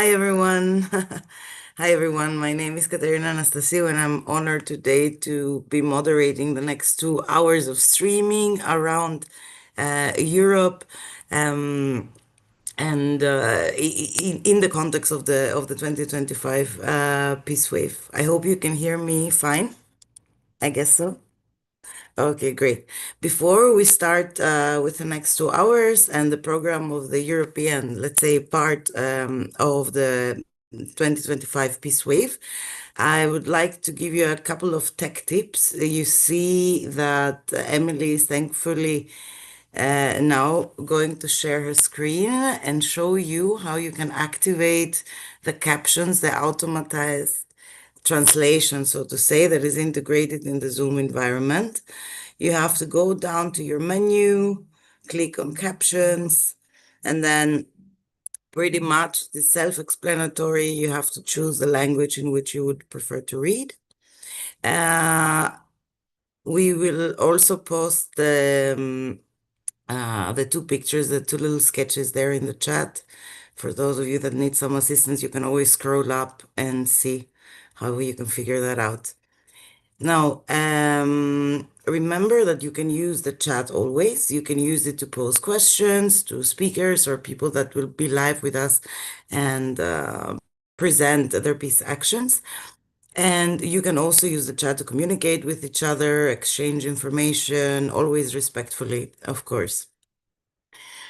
Hi everyone. Hi everyone. My name is Katerina Anastasiou and I'm honored today to be moderating the next 2 hours of streaming around Europe and in the context of the 2025 Peace Wave. I hope you can hear me fine. I guess so. Okay, great. Before we start with the next 2 hours and the program of the European, let's say, part of the 2025 Peace Wave, I would like to give you a couple of tech tips. You see that Emily is thankfully now going to share her screen and show you how you can activate the captions, the automatized translation, so to say, that is integrated in the Zoom environment. You have to go down to your menu, click on captions, and then pretty much it's self-explanatory. You have to choose the language in which you would prefer to read. We will also post the two pictures, the two little sketches there in the chat. For those of you that need some assistance, you can always scroll up and see how you can figure that out. Now, remember that you can use the chat always. You can use it to pose questions to speakers or people that will be live with us and present their peace actions. And you can also use the chat to communicate with each other, exchange information, always respectfully, of course.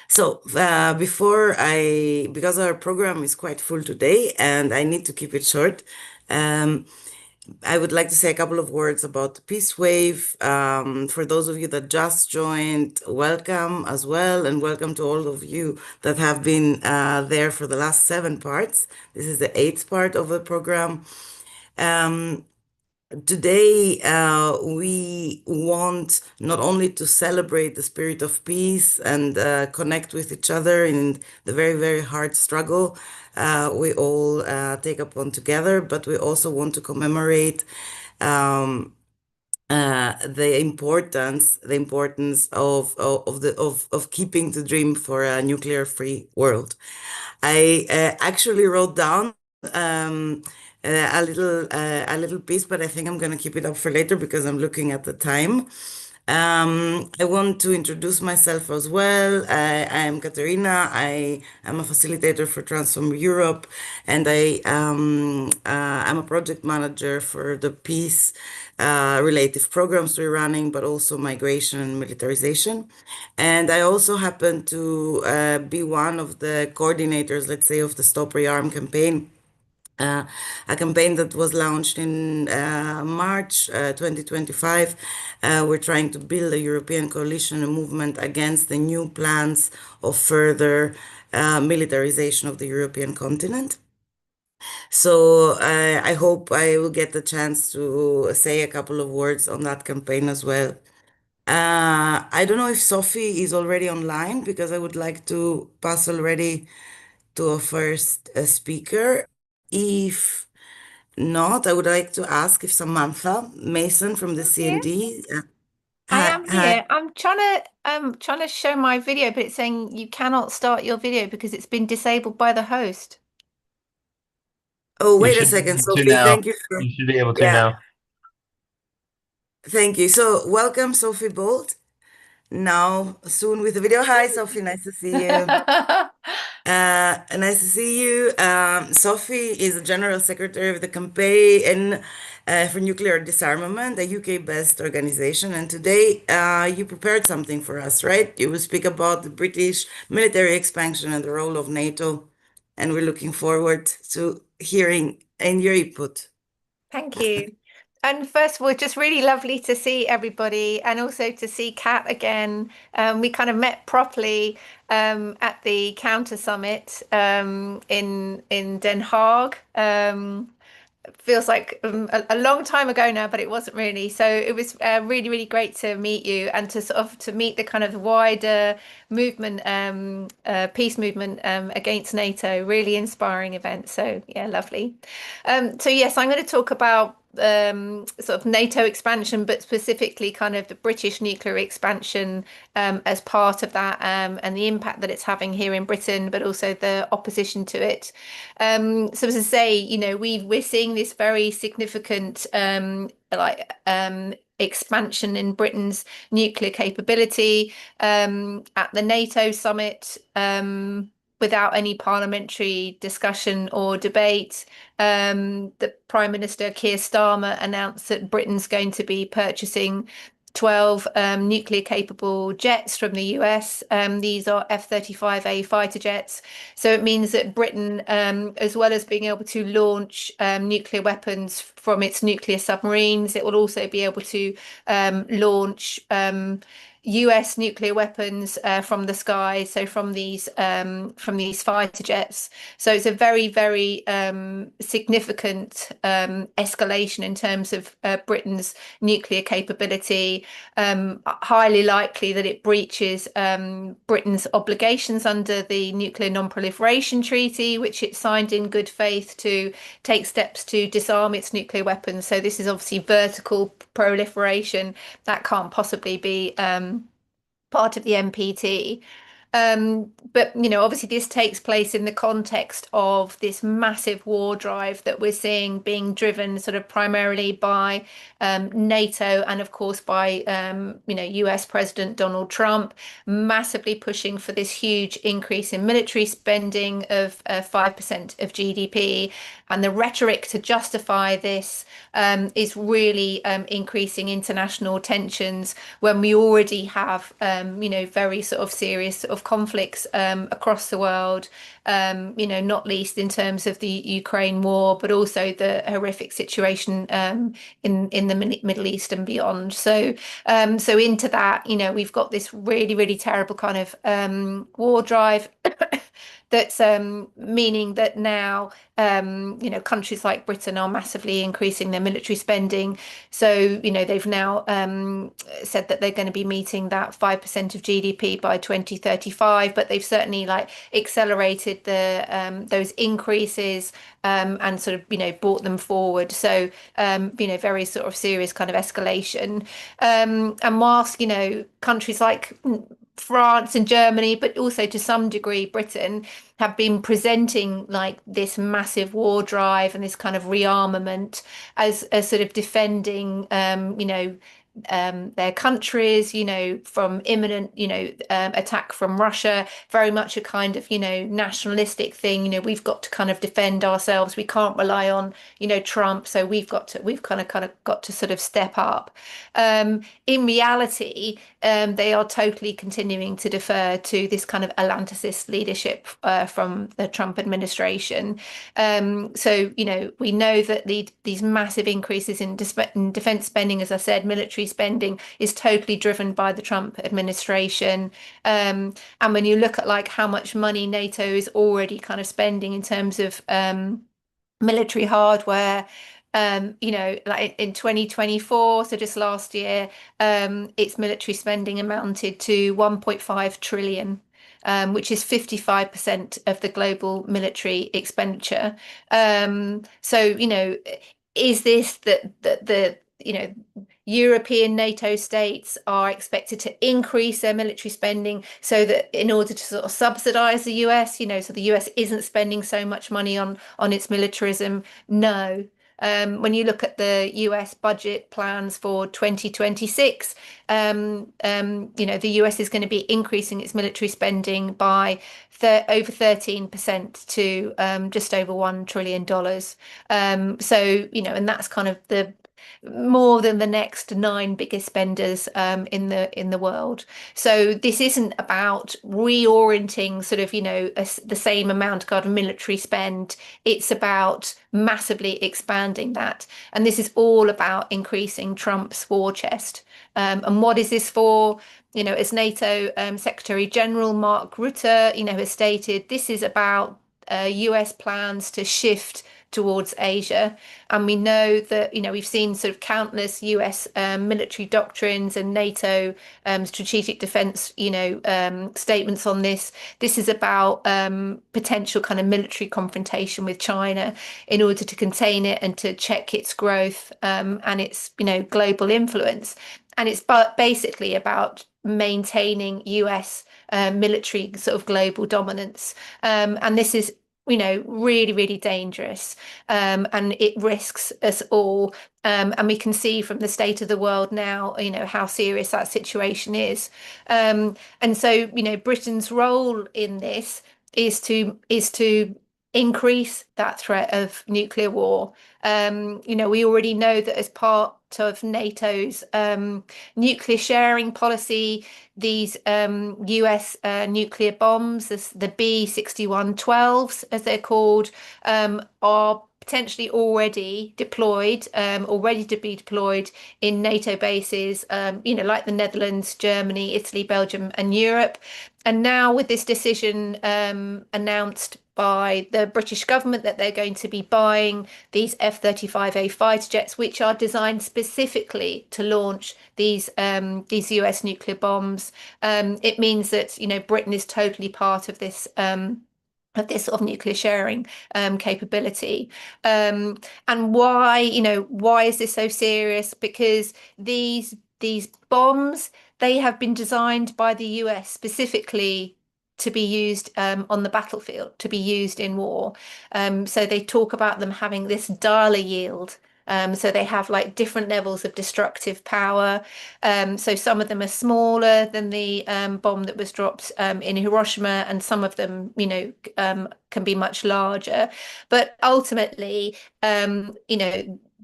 So, because our program is quite full today and I need to keep it short, um, I would like to say a couple of words about the Peace Wave. For those of you that just joined, welcome as well, and welcome to all of you that have been there for the last 7 parts. This is the eighth part of the program. Today, we want not only to celebrate the spirit of peace and connect with each other in the very, very hard struggle we all take upon together, but we also want to commemorate um, the importance of keeping the dream for a nuclear-free world. I actually wrote down um, a little piece, but I think I'm going to keep it up for later because I'm looking at the time. I want to introduce myself as well. I am Katerina. I am a facilitator for Transform Europe, and I'm a project manager for the peace related programs we're running, but also migration and militarization. And I also happen to be one of the coordinators, let's say, of the Stop Rearm campaign, uh, a campaign that was launched in March 2025. We're trying to build a European coalition and movement against the new plans of further militarization of the European continent. So I hope I will get the chance to say a couple of words on that campaign as well. I don't know if Sophie is already online because I would like to pass already to a first speaker. If not, I would like to ask if Samantha Mason from the Here. CND. I Hi, am hi. here. I'm trying to show my video, but it's saying you cannot start your video because it's been disabled by the host. Oh, You wait a should be second, able to Sophie. now. Thank you for, You should be able to yeah, now. thank you. So, welcome, Sophie Bolt. Now, soon with the video. Hi, Sophie. Nice to see you. Nice to see you. Sophie is the General Secretary of the Campaign for Nuclear Disarmament, a UK-based organization. And today you prepared something for us, right? You will speak about the British military expansion and the role of NATO. And we're looking forward to hearing and your input. Thank you. And first of all, just really lovely to see everybody and also to see Kat again. We kind of met properly at the Counter Summit in Den Haag. Feels like a long time ago now, but it wasn't really. So it was really, really great to meet you and to sort of to meet the kind of wider movement, peace movement against NATO. Really inspiring event. So yeah, lovely. So yes, I'm going to talk about sort of NATO expansion, but specifically kind of the British nuclear expansion as part of that, and the impact that it's having here in Britain, but also the opposition to it. So as I say, we're seeing this very significant expansion in Britain's nuclear capability at the NATO summit. Without any parliamentary discussion or debate. The Prime Minister Keir Starmer announced that Britain's going to be purchasing 12 nuclear capable jets from the US. These are F-35A fighter jets. So it means that Britain, as well as being able to launch nuclear weapons from its nuclear submarines, it will also be able to launch US nuclear weapons from the sky, so from these fighter jets. So it's a very, very significant escalation in terms of Britain's nuclear capability. Highly likely that it breaches Britain's obligations under the Nuclear Non-Proliferation Treaty, which it signed in good faith to take steps to disarm its nuclear weapons. So this is obviously vertical proliferation that can't possibly be part of the NPT. But obviously this takes place in the context of this massive war drive that we're seeing being driven sort of primarily by NATO and of course by US President Donald Trump, massively pushing for this huge increase in military spending of 5% of GDP. And the rhetoric to justify this is really increasing international tensions when we already have very sort of serious sort of conflicts across the world, not least in terms of the Ukraine war, but also the horrific situation in the Middle East and beyond. So into that, we've got this really, really terrible kind of war drive. That's meaning that now, countries like Britain are massively increasing their military spending. So, they've now said that they're going to be meeting that 5% of GDP by 2035, but they've certainly accelerated those increases and sort of, brought them forward. So, very sort of serious kind of escalation. And whilst, countries like France and Germany, but also to some degree Britain, have been presenting this massive war drive and this kind of rearmament as sort of defending, their countries, from imminent, attack from Russia, very much a kind of, nationalistic thing. We've got to kind of defend ourselves. We can't rely on, Trump. So we've kind of got to sort of step up. In reality, they are totally continuing to defer to this kind of Atlanticist leadership from the Trump administration. So, we know that these massive increases in defense spending, as I said, military spending is totally driven by the Trump administration. And when you look at how much money NATO is already kind of spending in terms of military hardware, in 2024, so just last year, its military spending amounted to 1.5 trillion. Which is 55% of the global military expenditure. So, is this the European NATO states are expected to increase their military spending so that in order to sort of subsidize the US, so the US isn't spending so much money on its militarism? No. When you look at the US budget plans for 2026, the US is going to be increasing its military spending by over 13% to just over $1 trillion. So, and that's kind of the more than the next 9 biggest spenders in the world. So this isn't about reorienting sort of, the same amount of military spend. It's about massively expanding that. And this is all about increasing Trump's war chest. And what is this for? As NATO Secretary General Mark Rutte, has stated, this is about US plans to shift towards Asia. And we know that, we've seen sort of countless US military doctrines and NATO strategic defense, statements on this. This is about potential kind of military confrontation with China in order to contain it and to check its growth and its, global influence. And it's basically about maintaining US military sort of global dominance. And this is, really, really dangerous. And it risks us all. And we can see from the state of the world now, how serious that situation is. And so, Britain's role in this is to increase that threat of nuclear war. We already know that as part of NATO's nuclear sharing policy, these US nuclear bombs, the B-6112s, as they're called, are potentially already deployed, or ready to be deployed in NATO bases, like the Netherlands, Germany, Italy, Belgium, and Europe. And now with this decision announced by the British government that they're going to be buying these F-35A fighter jets, which are designed specifically to launch these US nuclear bombs. It means that, Britain is totally part of this sort of nuclear sharing capability. And why is this so serious? Because these bombs, they have been designed by the US specifically to be used on the battlefield, to be used in war. So they talk about them having this Dahler yield. So they have like different levels of destructive power. So some of them are smaller than the bomb that was dropped in Hiroshima, and some of them, can be much larger. But ultimately,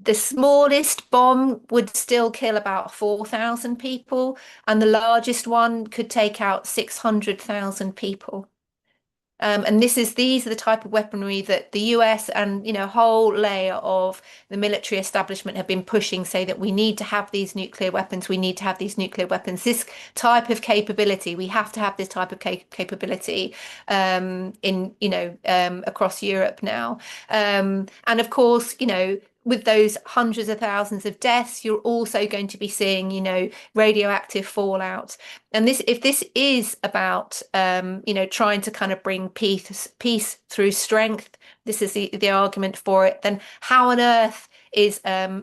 the smallest bomb would still kill about 4,000 people, and the largest one could take out 600,000 people. And these are the type of weaponry that the US and, a whole layer of the military establishment have been pushing, say that we need to have these nuclear weapons, we need to have these nuclear weapons, this type of capability, we have to have this type of capability across Europe now. And of course, with those hundreds of thousands of deaths, you're also going to be seeing, radioactive fallout. And if this is about, trying to kind of bring peace through strength, this is the argument for it, then how on earth is, a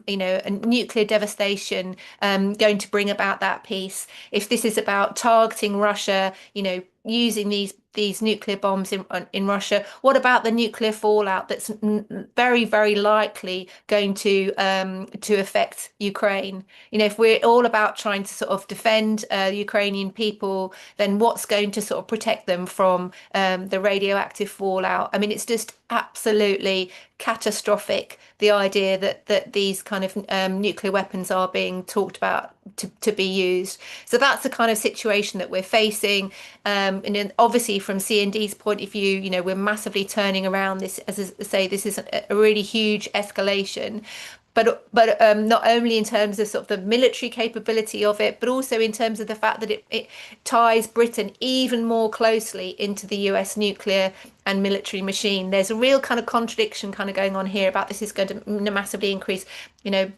nuclear devastation going to bring about that peace? If this is about targeting Russia, using these nuclear bombs in Russia, what about the nuclear fallout that's very, very likely going to affect Ukraine? If we're all about trying to sort of defend Ukrainian people, then what's going to sort of protect them from the radioactive fallout? I mean, it's just absolutely catastrophic, the idea that these kind of nuclear weapons are being talked about to be used. So that's the kind of situation that we're facing. And then obviously from CND's point of view, we're massively turning around this, as I say, this is a really huge escalation. But not only in terms of sort of the military capability of it, but also in terms of the fact that it ties Britain even more closely into the US nuclear and military machine. There's a real kind of contradiction kind of going on here about this is going to massively increase,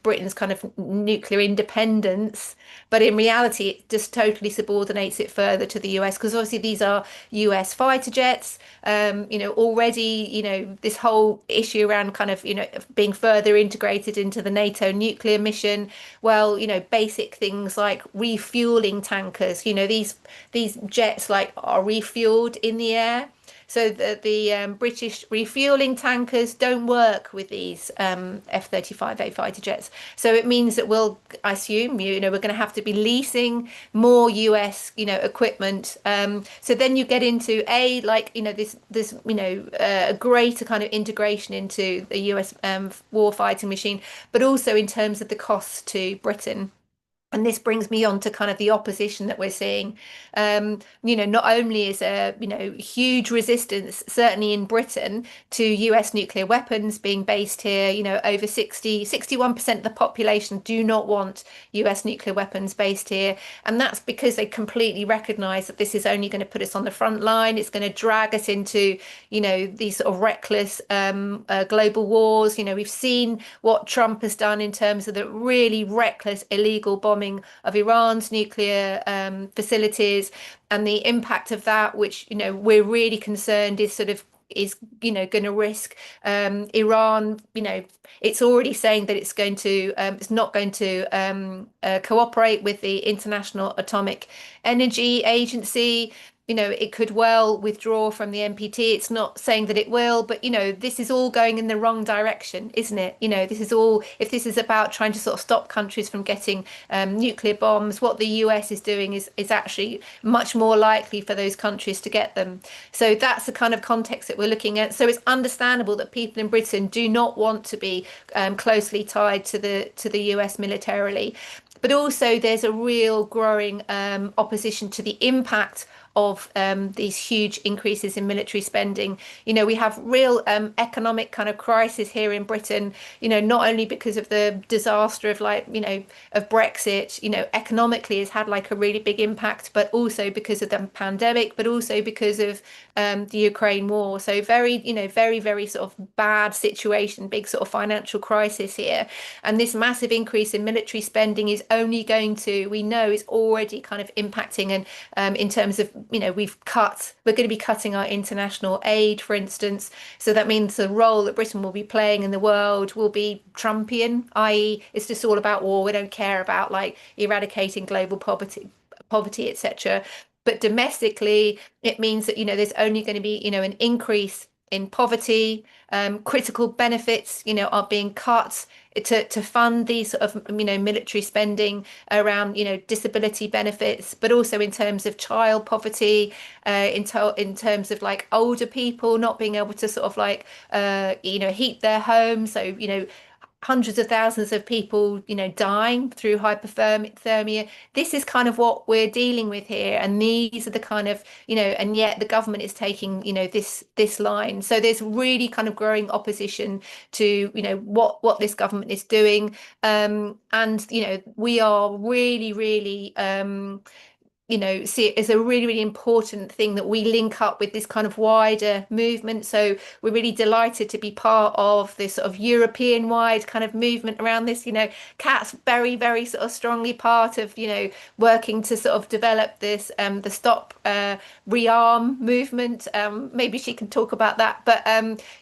Britain's kind of nuclear independence. But in reality, it just totally subordinates it further to the US, because obviously these are US fighter jets. Already, this whole issue around kind of, being further integrated into the NATO nuclear mission. Well, basic things like refueling tankers, these jets like are refueled in the air. So the British refueling tankers don't work with these F-35A fighter jets. So it means that I assume, we're going to have to be leasing more US, equipment. So then you get into this a greater kind of integration into the US war fighting machine, but also in terms of the costs to Britain. And this brings me on to kind of the opposition that we're seeing. Not only is there, huge resistance, certainly in Britain, to US nuclear weapons being based here, over 61% of the population do not want US nuclear weapons based here. And that's because they completely recognize that this is only going to put us on the front line. It's going to drag us into, these sort of reckless global wars. We've seen what Trump has done in terms of the really reckless, illegal bombing of Iran's nuclear facilities and the impact of that, which, we're really concerned is going to risk Iran. It's already saying that it's not going to cooperate with the International Atomic Energy Agency. It could well withdraw from the NPT. It's not saying that it will, but this is all going in the wrong direction, isn't it? This is all, if this is about trying to sort of stop countries from getting nuclear bombs, what the US is doing is actually much more likely for those countries to get them. So that's the kind of context that we're looking at. So it's understandable that people in Britain do not want to be closely tied to the US militarily. But also, there's a real growing opposition to the impact of these huge increases in military spending. We have real economic kind of crisis here in Britain, not only because of the disaster of of Brexit, economically has had like a really big impact, but also because of the pandemic, but also because of the Ukraine war. So very, very, very sort of bad situation, big sort of financial crisis here. And this massive increase in military spending is only going to, we know, is already kind of impacting and in terms of we're going to be cutting our international aid, for instance. So that means the role that Britain will be playing in the world will be Trumpian, i.e., it's just all about war. We don't care about like eradicating global poverty, etc. But domestically, it means that, there's only going to be, an increase in poverty. Critical benefits, are being cut to fund these sort of, military spending around, disability benefits, but also in terms of child poverty, in terms of like older people not being able to sort of like, heat their homes. So, hundreds of thousands of people, dying through hypothermia. This is kind of what we're dealing with here, and these are the kind of, and yet the government is taking, this line. So there's really kind of growing opposition to, what this government is doing, and we are really, really. See it as a really, really important thing that we link up with this kind of wider movement. So we're really delighted to be part of this sort of European-wide kind of movement around this. Kat's very, very sort of strongly part of, working to sort of develop this, the Stop Rearm movement. Maybe she can talk about that. But,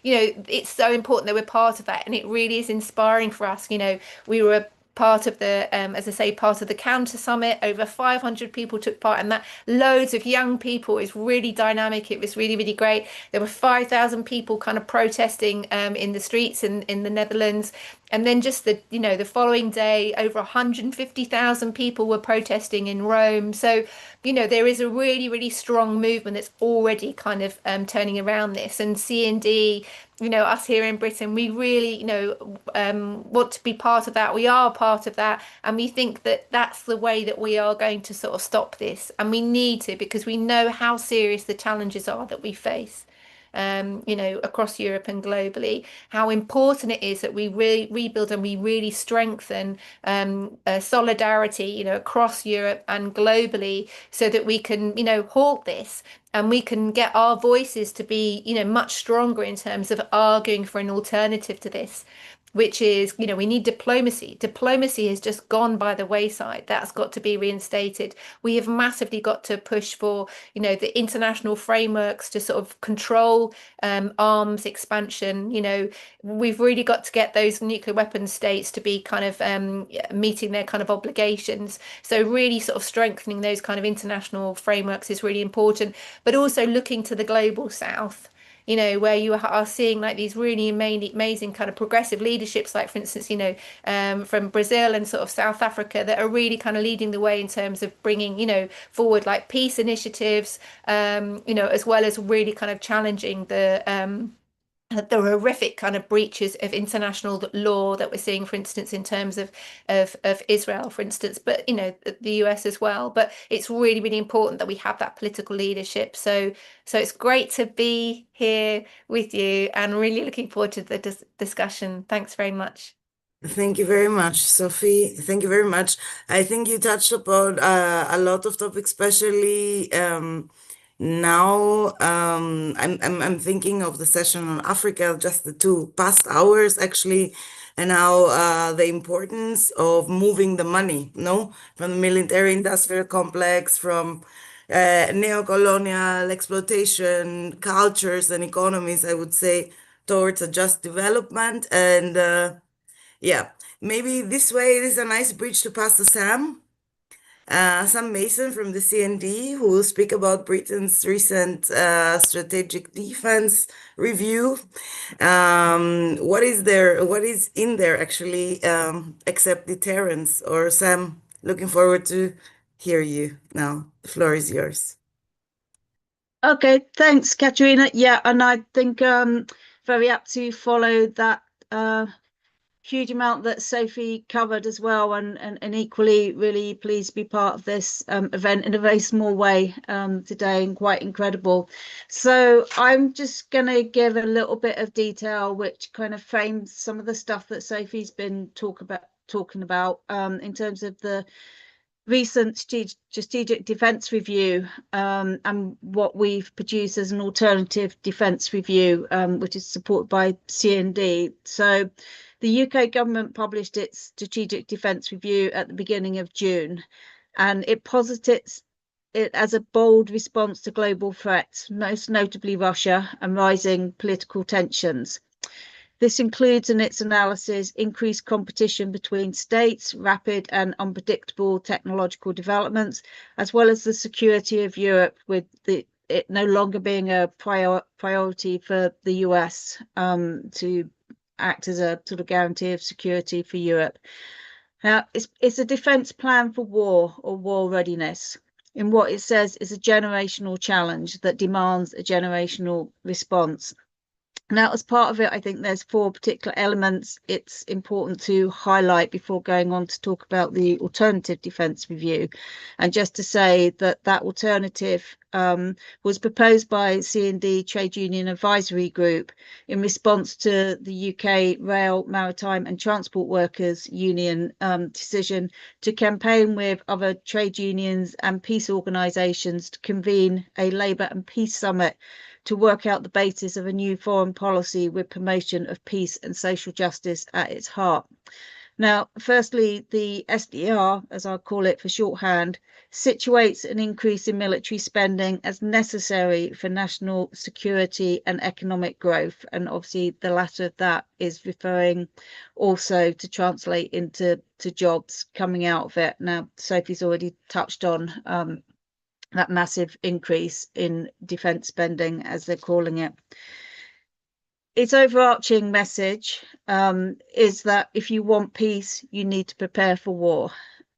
it's so important that we're part of that. And it really is inspiring for us. We were part of the, as I say, part of the Counter Summit. Over 500 people took part in that. Loads of young people. It's really dynamic. It was really, really great. There were 5,000 people kind of protesting in the streets in the Netherlands. And then just the following day, over 150,000 people were protesting in Rome. So, there is a really, really strong movement that's already kind of turning around this. And C&D, us here in Britain, we really, want to be part of that. We are part of that. And we think that that's the way that we are going to sort of stop this. And we need to, because we know how serious the challenges are that we face. Across Europe and globally, how important it is that we rebuild and we really strengthen solidarity, across Europe and globally, so that we can, halt this and we can get our voices to be, much stronger in terms of arguing for an alternative to this. Which is, we need diplomacy. Diplomacy has just gone by the wayside. That's got to be reinstated. We have massively got to push for, the international frameworks to sort of control arms expansion. We've really got to get those nuclear weapons states to be kind of meeting their kind of obligations. So really sort of strengthening those kind of international frameworks is really important, but also looking to the global south, where you are seeing like these really amazing kind of progressive leaderships, like for instance, from Brazil and sort of South Africa, that are really kind of leading the way in terms of bringing, forward like peace initiatives, as well as really kind of challenging the horrific kind of breaches of international law that we're seeing, for instance, in terms of Israel, for instance, but the US as well. But it's really, really important that we have that political leadership. So it's great to be here with you, and really looking forward to the discussion. Thanks very much. Thank you very much, Sophie. Thank you very much. I think you touched upon a lot of topics, especially now. I'm thinking of the session on Africa, just the 2 past hours actually, and how the importance of moving the money, no, from the military-industrial complex, from neo-colonial exploitation cultures and economies, I would say, towards a just development and. Yeah, maybe this way it is a nice bridge to pass to Sam Mason from the CND, who will speak about Britain's recent strategic defense review. What is there? What is in there actually, except deterrence? Or Sam, looking forward to hear you now. The floor is yours. Okay, thanks, Katerina. Yeah, and I think very apt to follow that huge amount that Sophie covered as well, and equally really pleased to be part of this event in a very small way today, and quite incredible. So I'm just going to give a little bit of detail which kind of frames some of the stuff that Sophie's been talking about in terms of the recent strategic defence review and what we've produced as an alternative defence review, which is supported by CND. So the UK government published its strategic defence review at the beginning of June, and it posits it as a bold response to global threats, most notably Russia and rising political tensions. This includes in its analysis increased competition between states, rapid and unpredictable technological developments, as well as the security of Europe, with it no longer being a priority for the US to act as a sort of guarantee of security for Europe. Now, it's a defence plan for war or war readiness, in what it says is a generational challenge that demands a generational response. Now, as part of it, I think there's 4 particular elements it's important to highlight before going on to talk about the alternative defence review. And just to say that that alternative was proposed by CND Trade Union Advisory Group in response to the UK Rail, Maritime and Transport Workers Union decision to campaign with other trade unions and peace organisations to convene a Labour and Peace Summit to work out the basis of a new foreign policy with promotion of peace and social justice at its heart. Now, firstly, the SDR, as I'll call it for shorthand, situates an increase in military spending as necessary for national security and economic growth. And obviously, the latter of that is referring also to translate into jobs coming out of it. Now, Sophie's already touched on that massive increase in defence spending, as they're calling it. Its overarching message is that if you want peace, you need to prepare for war.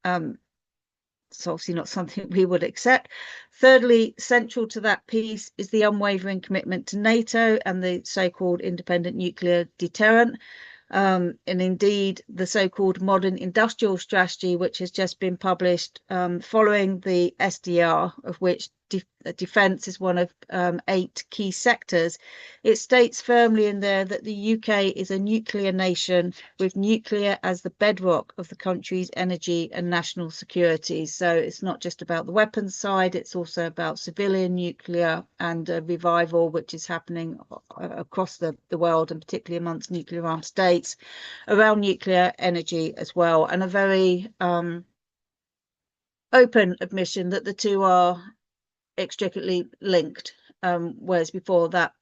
It's obviously not something we would accept. Thirdly, central to that peace is the unwavering commitment to NATO and the so-called independent nuclear deterrent. And indeed, the so-called modern industrial strategy, which has just been published following the SDR, of which defence is one of 8 key sectors. It states firmly in there that the UK is a nuclear nation with nuclear as the bedrock of the country's energy and national security. So it's not just about the weapons side, it's also about civilian nuclear and revival, which is happening across the world, and particularly amongst nuclear armed states, around nuclear energy as well. And a very open admission that the two are extricately linked, whereas before that,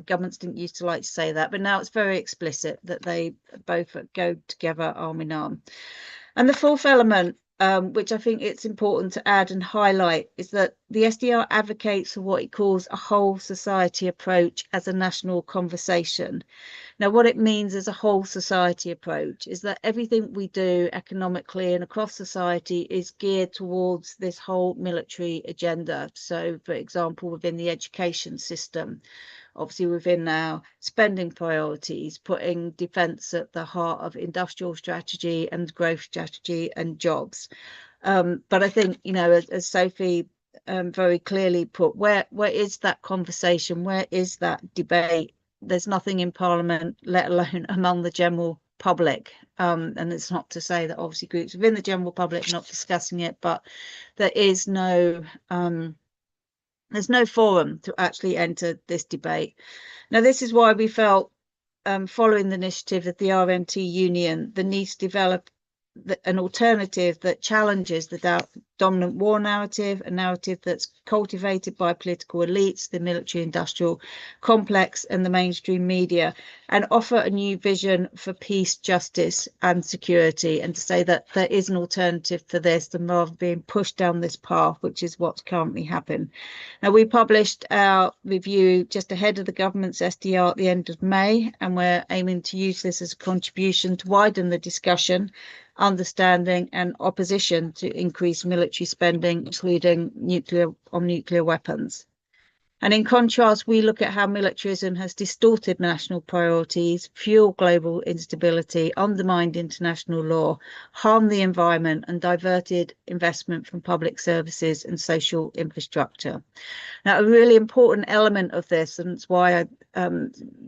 governments didn't used to like to say that, but now it's very explicit that they both go together arm in arm. And the 4th element, which I think it's important to add and highlight, is that the SDR advocates for what it calls a whole society approach as a national conversation. Now, what it means as a whole society approach is that everything we do economically and across society is geared towards this whole military agenda. So, for example, within the education system, obviously within our spending priorities, putting defence at the heart of industrial strategy and growth strategy and jobs. But I think, as Sophie very clearly put, where is that conversation? Where is that debate? There's nothing in Parliament, let alone among the general public. And it's not to say that obviously groups within the general public are not discussing it, but there is there's no forum to actually enter this debate. Now, this is why we felt, following the initiative of the RMT Union, the need to develop an alternative that challenges the dominant war narrative, a narrative that's cultivated by political elites, the military-industrial complex, and the mainstream media, and offer a new vision for peace, justice, and security, and to say that there is an alternative for this than rather being pushed down this path, which is what's currently happened. Now, we published our review just ahead of the government's SDR at the end of May, and we're aiming to use this as a contribution to widen the discussion, understanding and opposition to increased military spending, including nuclear weapons. And in contrast, we look at how militarism has distorted national priorities, fueled global instability, undermined international law, harmed the environment, and diverted investment from public services and social infrastructure. Now, a really important element of this, and it's why I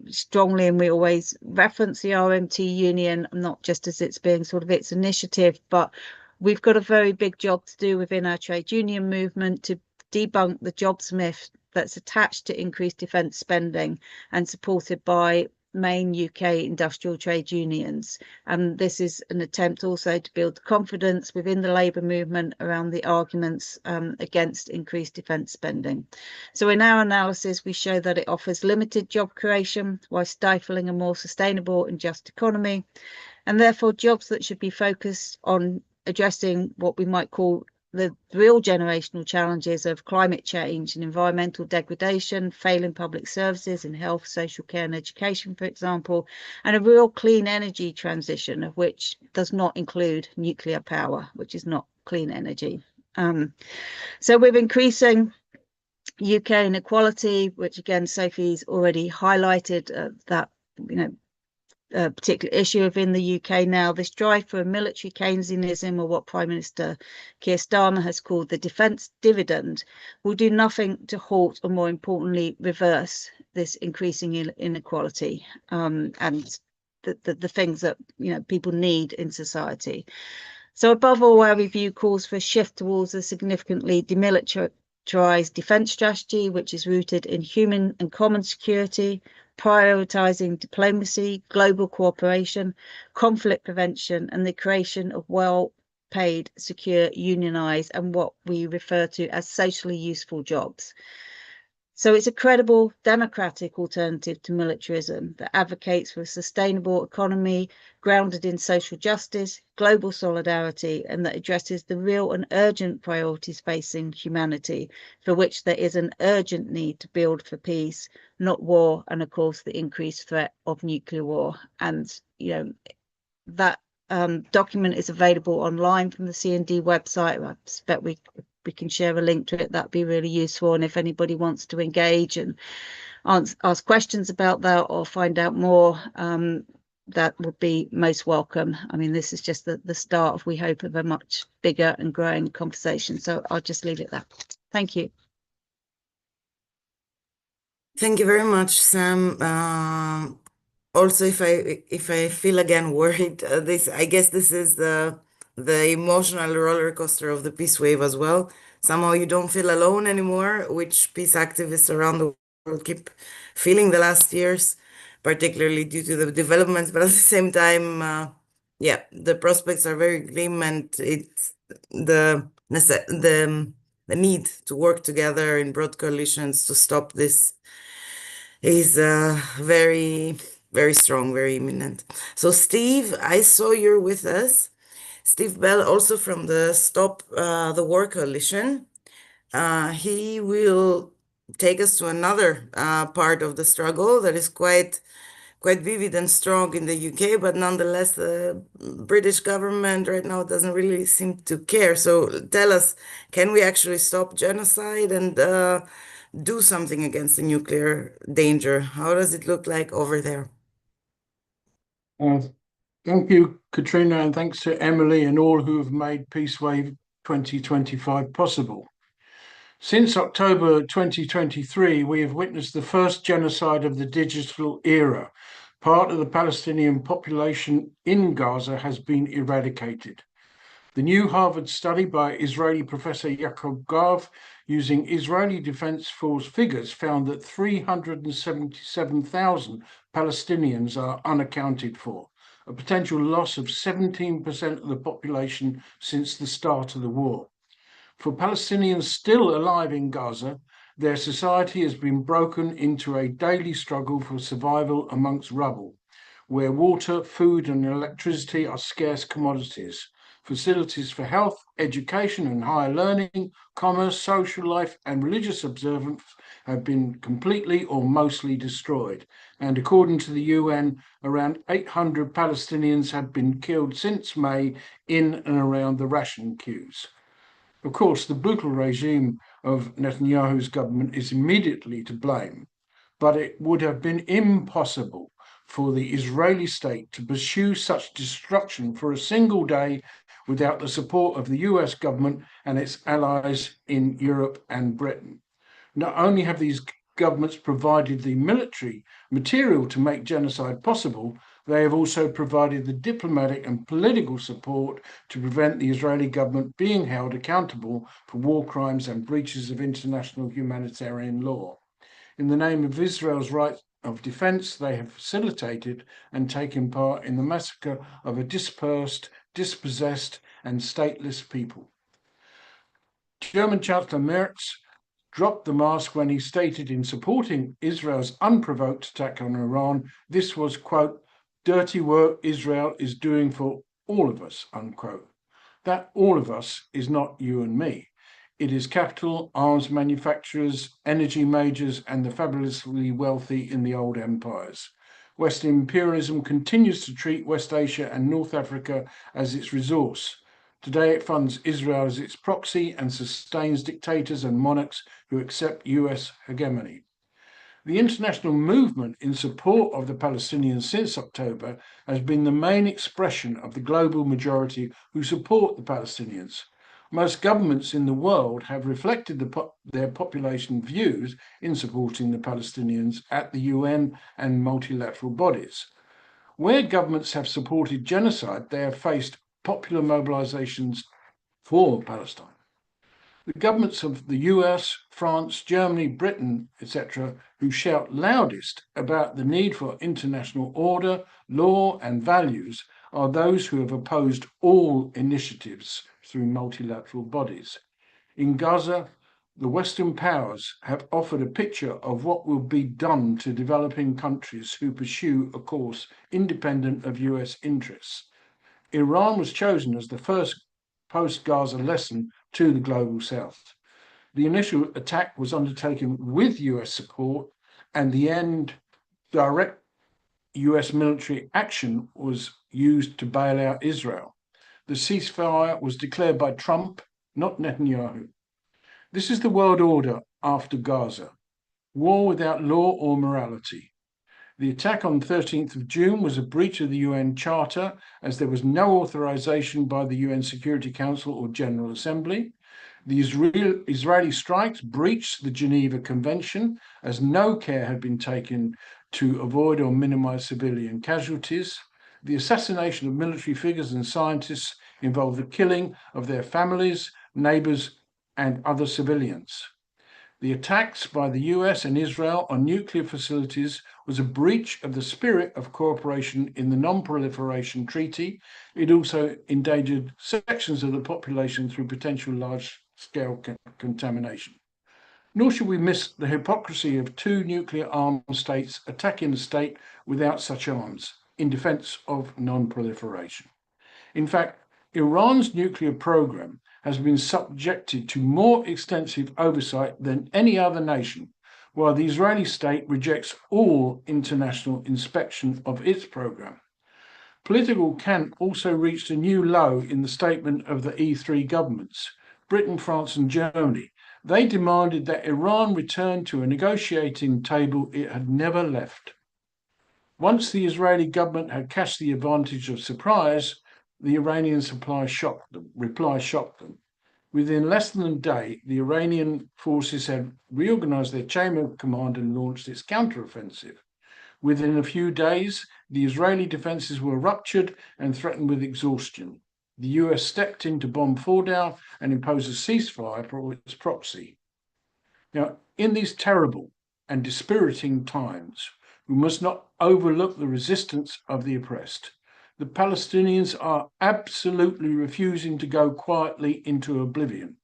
strongly, and we always reference the RMT Union, not just as it's being sort of its initiative, but we've got a very big job to do within our trade union movement to debunk the jobs myth that's attached to increased defence spending and supported by main UK industrial trade unions. And this is an attempt also to build confidence within the labour movement around the arguments against increased defence spending. So in our analysis, we show that it offers limited job creation while stifling a more sustainable and just economy, and therefore jobs that should be focused on addressing what we might call the real generational challenges of climate change and environmental degradation, failing public services in health, social care and education, for example, and a real clean energy transition, of which does not include nuclear power, which is not clean energy. So with increasing UK inequality, which again, Sophie's already highlighted that, particular issue within the UK now, this drive for a military Keynesianism, or what Prime Minister Keir Starmer has called the defence dividend, will do nothing to halt or, more importantly, reverse this increasing inequality and the things that people need in society. So above all, our review calls for a shift towards a significantly demilitarised defence strategy, which is rooted in human and common security, prioritising diplomacy, global cooperation, conflict prevention, and the creation of well-paid, secure, unionised, and what we refer to as socially useful jobs. So it's a credible democratic alternative to militarism that advocates for a sustainable economy grounded in social justice, global solidarity, and that addresses the real and urgent priorities facing humanity, for which there is an urgent need to build for peace, not war, and of course the increased threat of nuclear war. And that document is available online from the C&D website. I expect we can share a link to it. That'd be really useful. And if anybody wants to engage and ask questions about that or find out more, that would be most welcome. I mean, this is just the start of, we hope, of a much bigger and growing conversation. So I'll just leave it there. Thank you. Thank you very much, Sam. Also, if I feel again worried, I guess this is the emotional roller coaster of the peace wave as well. Somehow you don't feel alone anymore, which peace activists around the world keep feeling the last years, particularly due to the developments. But at the same time, yeah, the prospects are very grim, and it's the need to work together in broad coalitions to stop this is very, very strong, very imminent. So Steve, I saw you're with us. Steve Bell, also from the Stop the War Coalition. He will take us to another part of the struggle that is quite vivid and strong in the UK, but nonetheless, the British government right now doesn't really seem to care. So tell us, can we actually stop genocide? And do something against the nuclear danger? How does it look like over there? Thank you, Katrina, and thanks to Emily and all who have made Peacewave 2025 possible. Since October 2023, we have witnessed the first genocide of the digital era. Part of the Palestinian population in Gaza has been eradicated. The new Harvard study by Israeli professor Yaakov Gav, using Israeli Defense Force figures, found that 377,000 Palestinians are unaccounted for, a potential loss of 17% of the population since the start of the war. For Palestinians still alive in Gaza, their society has been broken into a daily struggle for survival amongst rubble, where water, food, and electricity are scarce commodities. Facilities for health, education, and higher learning, commerce, social life, and religious observance have been completely or mostly destroyed. And according to the UN, around 800 Palestinians have been killed since May in and around the ration queues. Of course, the brutal regime of Netanyahu's government is immediately to blame, but it would have been impossible for the Israeli state to pursue such destruction for a single day without the support of the US government and its allies in Europe and Britain. Not only have these governments provided the military material to make genocide possible, they have also provided the diplomatic and political support to prevent the Israeli government being held accountable for war crimes and breaches of international humanitarian law. In the name of Israel's right of defense, they have facilitated and taken part in the massacre of a dispersed, dispossessed, and stateless people. German Chancellor Merz dropped the mask when he stated in supporting Israel's unprovoked attack on Iran, this was, quote, dirty work Israel is doing for all of us, unquote. That all of us is not you and me. It is capital, arms manufacturers, energy majors, and the fabulously wealthy in the old empires. Western imperialism continues to treat West Asia and North Africa as its resource. Today it funds Israel as its proxy and sustains dictators and monarchs who accept US hegemony. The international movement in support of the Palestinians since October has been the main expression of the global majority who support the Palestinians. Most governments in the world have reflected their population views in supporting the Palestinians at the UN and multilateral bodies. Where governments have supported genocide, they have faced popular mobilizations for Palestine. The governments of the US, France, Germany, Britain, etc., who shout loudest about the need for international order, law, and values are those who have opposed all initiatives through multilateral bodies. In Gaza, the Western powers have offered a picture of what will be done to developing countries who pursue a course independent of US interests. Iran was chosen as the first post-Gaza lesson to the global south. The initial attack was undertaken with US support, and the end direct US military action was used to bail out Israel. The ceasefire was declared by Trump, not Netanyahu. This is the world order after Gaza. War without law or morality. The attack on 13th of June was a breach of the UN Charter, as there was no authorization by the UN Security Council or General Assembly. The Israeli strikes breached the Geneva Convention, as no care had been taken to avoid or minimize civilian casualties. The assassination of military figures and scientists involved the killing of their families, neighbors, and other civilians. The attacks by the US and Israel on nuclear facilities was a breach of the spirit of cooperation in the Non-Proliferation Treaty. It also endangered sections of the population through potential large-scale contamination. Nor should we miss the hypocrisy of two nuclear-armed states attacking a state without such arms in defense of non-proliferation. In fact, Iran's nuclear program has been subjected to more extensive oversight than any other nation, while the Israeli state rejects all international inspection of its program. Political cant also reached a new low in the statement of the E3 governments, Britain, France, and Germany, They demanded that Iran return to a negotiating table it had never left. Once the Israeli government had cashed the advantage of surprise, the Iranian reply shocked them. Within less than a day, the Iranian forces had reorganized their chain of command and launched its counteroffensive. Within a few days, the Israeli defenses were ruptured and threatened with exhaustion. The US stepped in to bomb Fordow and impose a ceasefire for its proxy. Now, in these terrible and dispiriting times, we must not overlook the resistance of the oppressed. The Palestinians are absolutely refusing to go quietly into oblivion.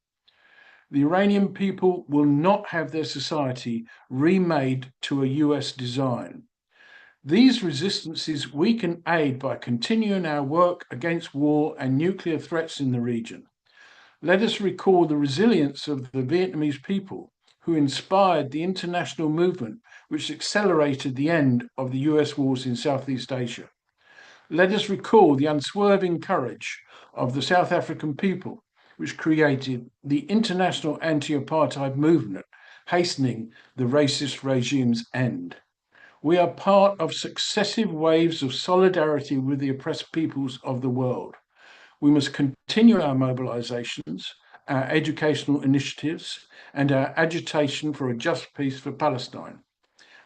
The Iranian people will not have their society remade to a US design. These resistances we can aid by continuing our work against war and nuclear threats in the region. Let us recall the resilience of the Vietnamese people who inspired the international movement which accelerated the end of the US wars in Southeast Asia. Let us recall the unswerving courage of the South African people which created the international anti-apartheid movement, hastening the racist regime's end. We are part of successive waves of solidarity with the oppressed peoples of the world. We must continue our mobilizations, our educational initiatives, and our agitation for a just peace for Palestine.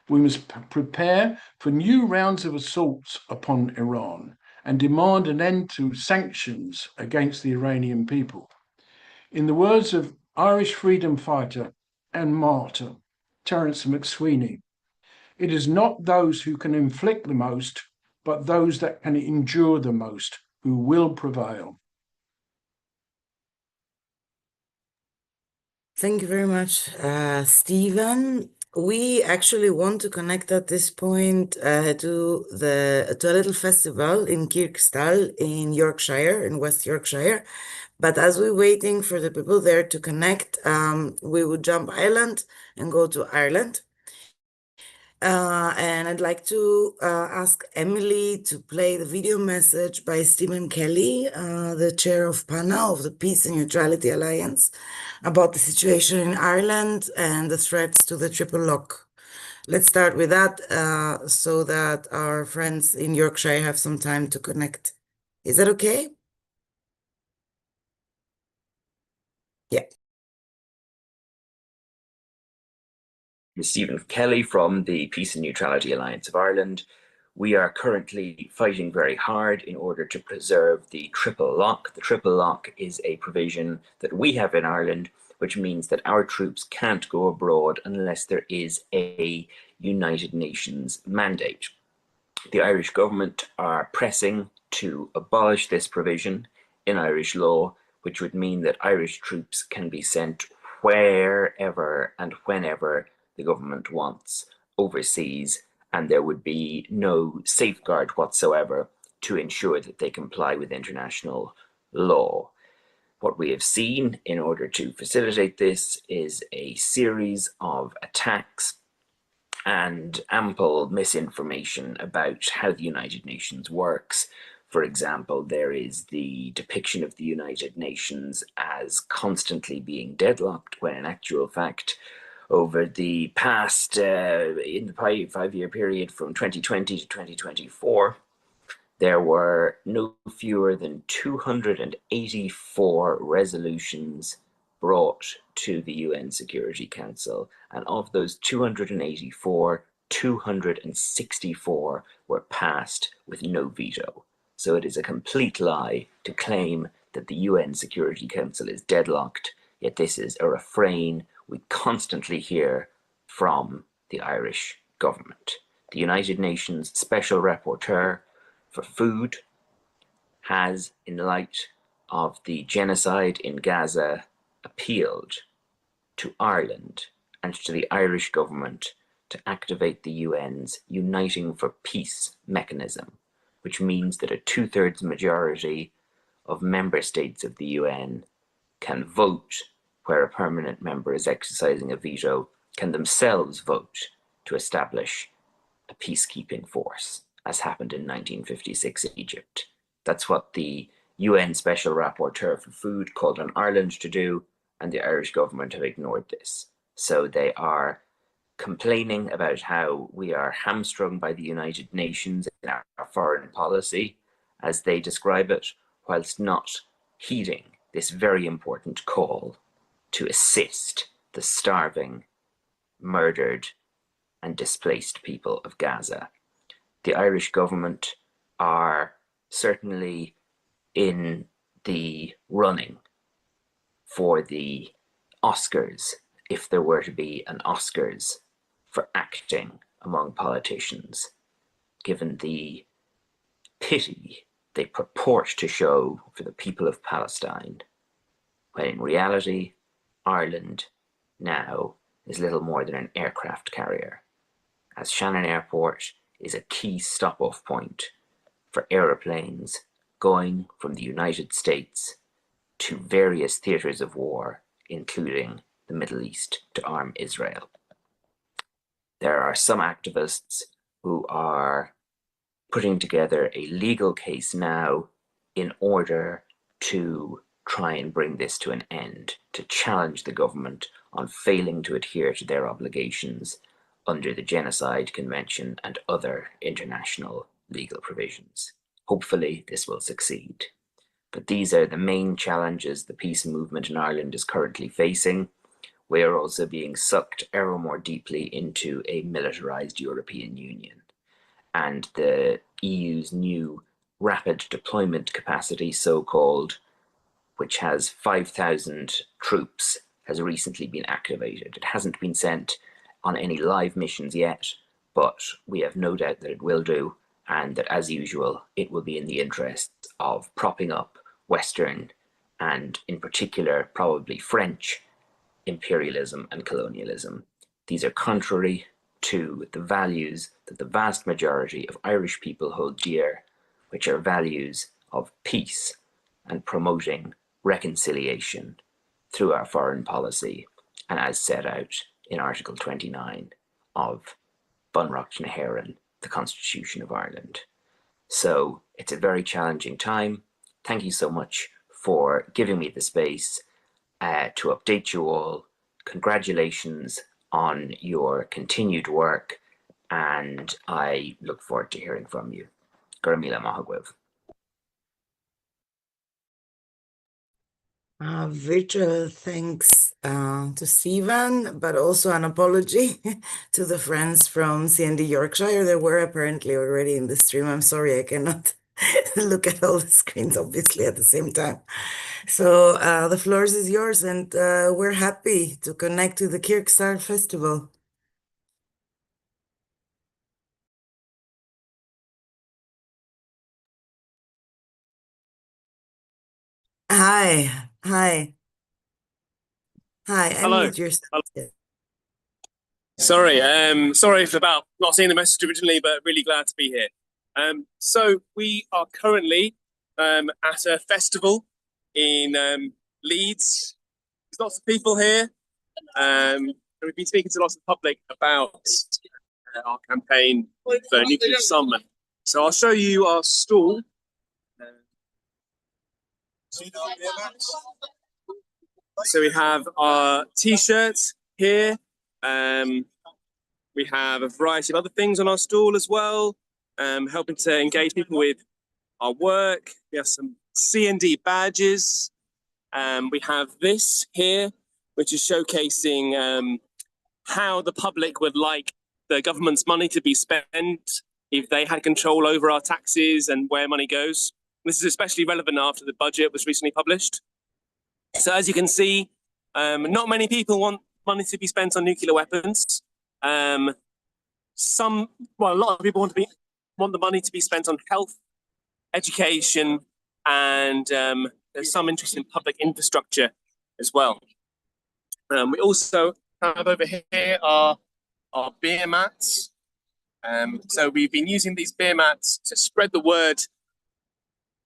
We must prepare for new rounds of assaults upon Iran and demand an end to sanctions against the Iranian people. In the words of Irish freedom fighter and martyr Terence McSweeney, it is not those who can inflict the most, but those that can endure the most who will prevail. Thank you very much, Stephen. We actually want to connect at this point to a little festival in Kirkstall in Yorkshire, in West Yorkshire. But as we're waiting for the people there to connect, we would jump island and go to Ireland. And I'd like to ask Emily to play the video message by Stephen Kelly, the chair of PANA of the Peace and Neutrality Alliance, about the situation in Ireland and the threats to the triple lock. Let's start with that so that our friends in Yorkshire have some time to connect. Is that okay? Yeah. Stephen Kelly from the Peace and Neutrality Alliance of Ireland. We are currently fighting very hard in order to preserve the triple lock. The triple lock is a provision that we have in Ireland, which means that our troops can't go abroad unless there is a United Nations mandate. The Irish government are pressing to abolish this provision in Irish law, which would mean that Irish troops can be sent wherever and whenever the government wants overseas, and there would be no safeguard whatsoever to ensure that they comply with international law. What we have seen in order to facilitate this is a series of attacks and ample misinformation about how the United Nations works. For example, there is the depiction of the United Nations as constantly being deadlocked, when in actual fact, over the past, in the 5-year period from 2020 to 2024, there were no fewer than 284 resolutions brought to the UN Security Council, and of those 284, 264 were passed with no veto. So it is a complete lie to claim that the UN Security Council is deadlocked, yet this is a refrain we constantly hear from the Irish government. The United Nations Special Rapporteur for Food has, in light of the genocide in Gaza, appealed to Ireland and to the Irish government to activate the UN's Uniting for Peace mechanism, which means that a 2/3 majority of member states of the UN can vote where a permanent member is exercising a veto, can themselves vote to establish a peacekeeping force, as happened in 1956 in Egypt. That's what the UN Special Rapporteur for Food called on Ireland to do, and the Irish government have ignored this. So they are complaining about how we are hamstrung by the United Nations in our foreign policy, as they describe it, whilst not heeding this very important call to assist the starving, murdered, and displaced people of Gaza. The Irish government are certainly in the running for the Oscars, if there were to be an Oscars for acting among politicians, given the pity they purport to show for the people of Palestine, when in reality, Ireland now is little more than an aircraft carrier, as Shannon Airport is a key stop-off point for aeroplanes going from the United States to various theatres of war, including the Middle East, to arm Israel. There are some activists who are putting together a legal case now in order to try and bring this to an end, to challenge the government on failing to adhere to their obligations under the Genocide Convention and other international legal provisions. Hopefully, this will succeed. But these are the main challenges the peace movement in Ireland is currently facing. We are also being sucked ever more deeply into a militarized European Union. And the EU's new rapid deployment capacity, so-called, which has 5,000 troops, has recently been activated. It hasn't been sent on any live missions yet, but we have no doubt that it will do, and that, as usual, it will be in the interests of propping up Western, and in particular, probably French, imperialism and colonialism. These are contrary to the values that the vast majority of Irish people hold dear, which are values of peace and promoting reconciliation through our foreign policy, and as set out in Article 29 of Bunreacht na hÉireann, the Constitution of Ireland. So it's a very challenging time. Thank you so much for giving me the space to update you all. Congratulations on your continued work, and I look forward to hearing from you. Gurmila Mahagwev. Virtual thanks to Stephen, but also an apology to the friends from CND Yorkshire. They were apparently already in the stream. I'm sorry, I cannot look at all the screens, obviously, at the same time. So the floor is yours, and we're happy to connect to the Kirkstar Festival. Hi, hi, hi, Hello. unmute yourself. Hello. Sorry about not seeing the message originally, but really glad to be here. So we are currently at a festival in Leeds. There's lots of people here. And we've been speaking to lots of the public about our campaign for nuclear disarmament. So I'll show you our stall. So we have our T-shirts here. We have a variety of other things on our stall as well, helping to engage people with our work. We have some CND badges. We have this here, which is showcasing how the public would like the government's money to be spent if they had control over our taxes and where money goes. This is especially relevant after the budget was recently published. So as you can see, not many people want money to be spent on nuclear weapons. A lot of people want the money to be spent on health, education, and there's some interest in public infrastructure as well. We also have over here our beer mats. So we've been using these beer mats to spread the word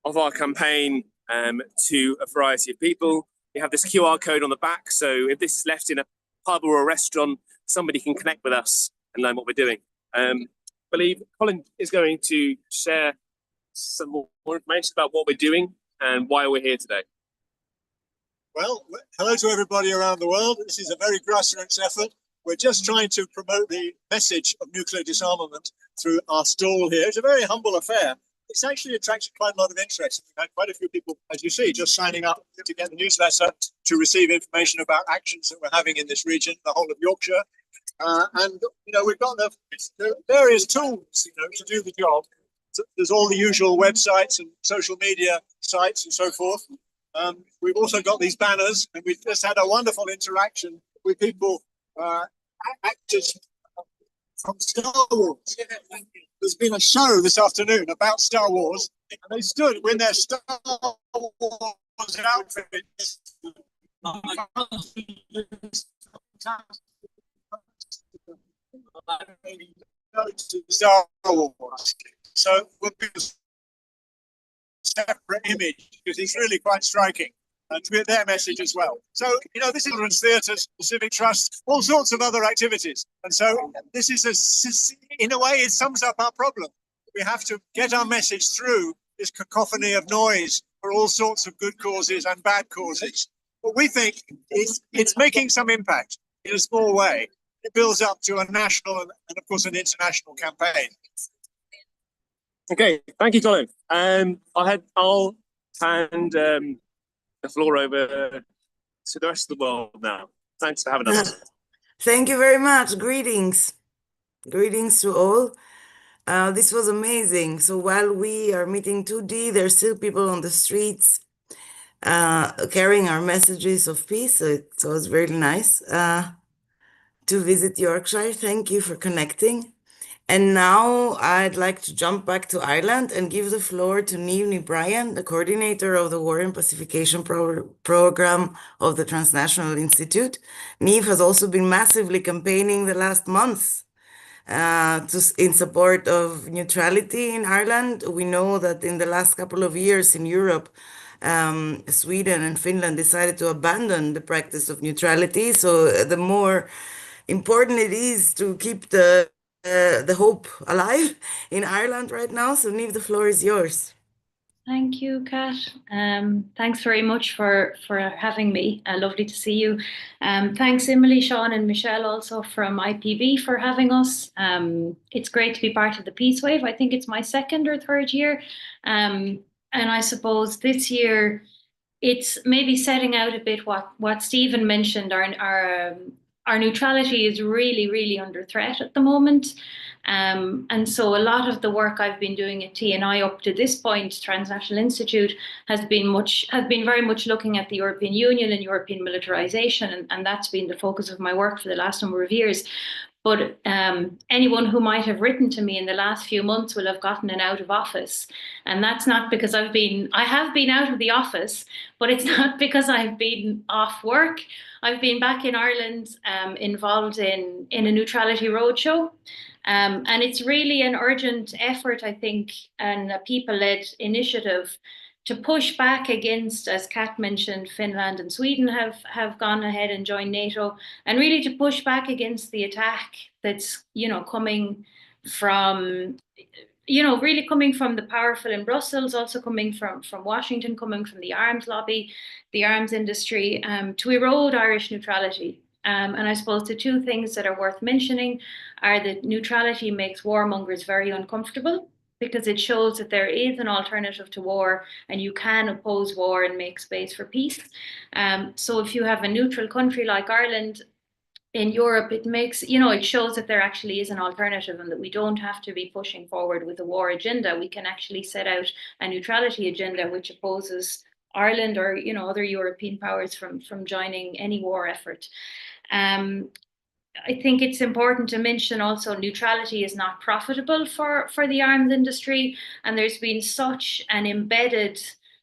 of our campaign to a variety of people. We have this QR code on the back, so if this is left in a pub or a restaurant, somebody can connect with us and learn what we're doing. I believe Colin is going to share some more information about what we're doing and why we're here today. Well, hello to everybody around the world. This is a very grassroots effort. We're just trying to promote the message of nuclear disarmament through our stall here. It's a very humble affair. It's actually attracted quite a lot of interest. We've had quite a few people, as you see, just signing up to get the newsletter to receive information about actions that we're having in this region, the whole of Yorkshire. And, you know, we've got the various tools, you know, to do the job. So there's all the usual websites and social media sites and so forth. We've also got these banners, and we've just had a wonderful interaction with people, actors from Star Wars. There's been a show this afternoon about Star Wars, and they stood in their Star Wars outfits. Star Wars. So we'll be a separate image because it's really quite striking. And to their message as well. So, you know, this is children's theatres, the Civic Trust, all sorts of other activities. And so this is, in a way, it sums up our problem. We have to get our message through this cacophony of noise for all sorts of good causes and bad causes. But we think it's making some impact in a small way. It builds up to a national and of course, an international campaign. Okay, thank you, Colin. I'll hand the floor over to the rest of the world now. Thanks for having us. Thank you very much. Greetings. Greetings to all. This was amazing. So while we are meeting 2D, there's still people on the streets carrying our messages of peace. So it was really nice to visit Yorkshire. Thank you for connecting. And now I'd like to jump back to Ireland and give the floor to Niamh Bryan, the coordinator of the War and Pacification Program of the Transnational Institute. Niamh has also been massively campaigning the last months in support of neutrality in Ireland. We know that in the last couple of years in Europe, Sweden and Finland decided to abandon the practice of neutrality. So the more important it is to keep the hope alive in Ireland right now. So Niamh, the floor is yours. Thank you, Kat. Thanks very much for having me. Lovely to see you. Thanks, Emily, Sean, and Michelle also from IPB for having us. It's great to be part of the Peace Wave. I think it's my second or third year. And I suppose this year it's maybe setting out a bit what Stephen mentioned. Our neutrality is really, really under threat at the moment. And so a lot of the work I've been doing at TNI up to this point, Transnational Institute, has been very much looking at the European Union and European militarization, and that's been the focus of my work for the last number of years. But anyone who might have written to me in the last few months will have gotten an out of office. And that's not because I have been out of the office, but it's not because I've been off work. I've been back in Ireland, involved in a neutrality roadshow. And it's really an urgent effort, I think, and a people-led initiative to push back against, as Kat mentioned, Finland and Sweden have gone ahead and joined NATO, and really to push back against the attack that's, coming from, really coming from the powerful in Brussels, also coming from Washington, coming from the arms lobby, the arms industry, to erode Irish neutrality. And I suppose the two things that are worth mentioning are that neutrality makes warmongers very uncomfortable, because it shows that there is an alternative to war and you can oppose war and make space for peace. So if you have a neutral country like Ireland in Europe, it shows that there actually is an alternative and that we don't have to be pushing forward with a war agenda. We can actually set out a neutrality agenda which opposes Ireland or other European powers from joining any war effort. I think it's important to mention also neutrality is not profitable for the arms industry, and there's been such an embedded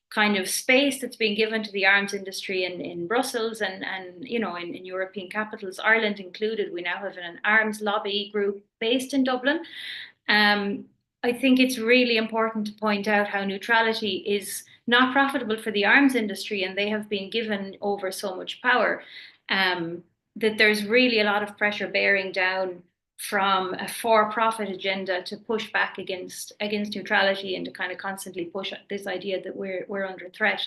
kind of space that's been given to the arms industry in Brussels and in European capitals, Ireland included. We now have an arms lobby group based in Dublin. I think it's really important to point out how neutrality is not profitable for the arms industry, and they have been given over so much power. That there's really a lot of pressure bearing down from a for-profit agenda to push back against neutrality and to kind of constantly push this idea that we're under threat.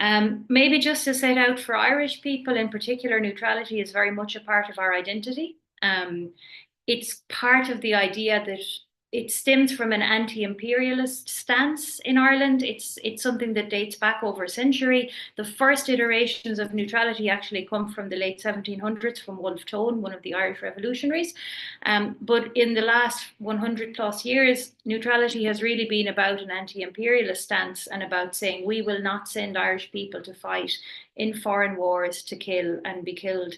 Maybe just to set out for Irish people in particular, neutrality is very much a part of our identity. It's part of the idea that it stems from an anti-imperialist stance in Ireland. It's something that dates back over a century. The first iterations of neutrality actually come from the late 1700s from Wolfe Tone, one of the Irish revolutionaries. But in the last 100 plus years, neutrality has really been about an anti-imperialist stance and about saying we will not send Irish people to fight in foreign wars to kill and be killed.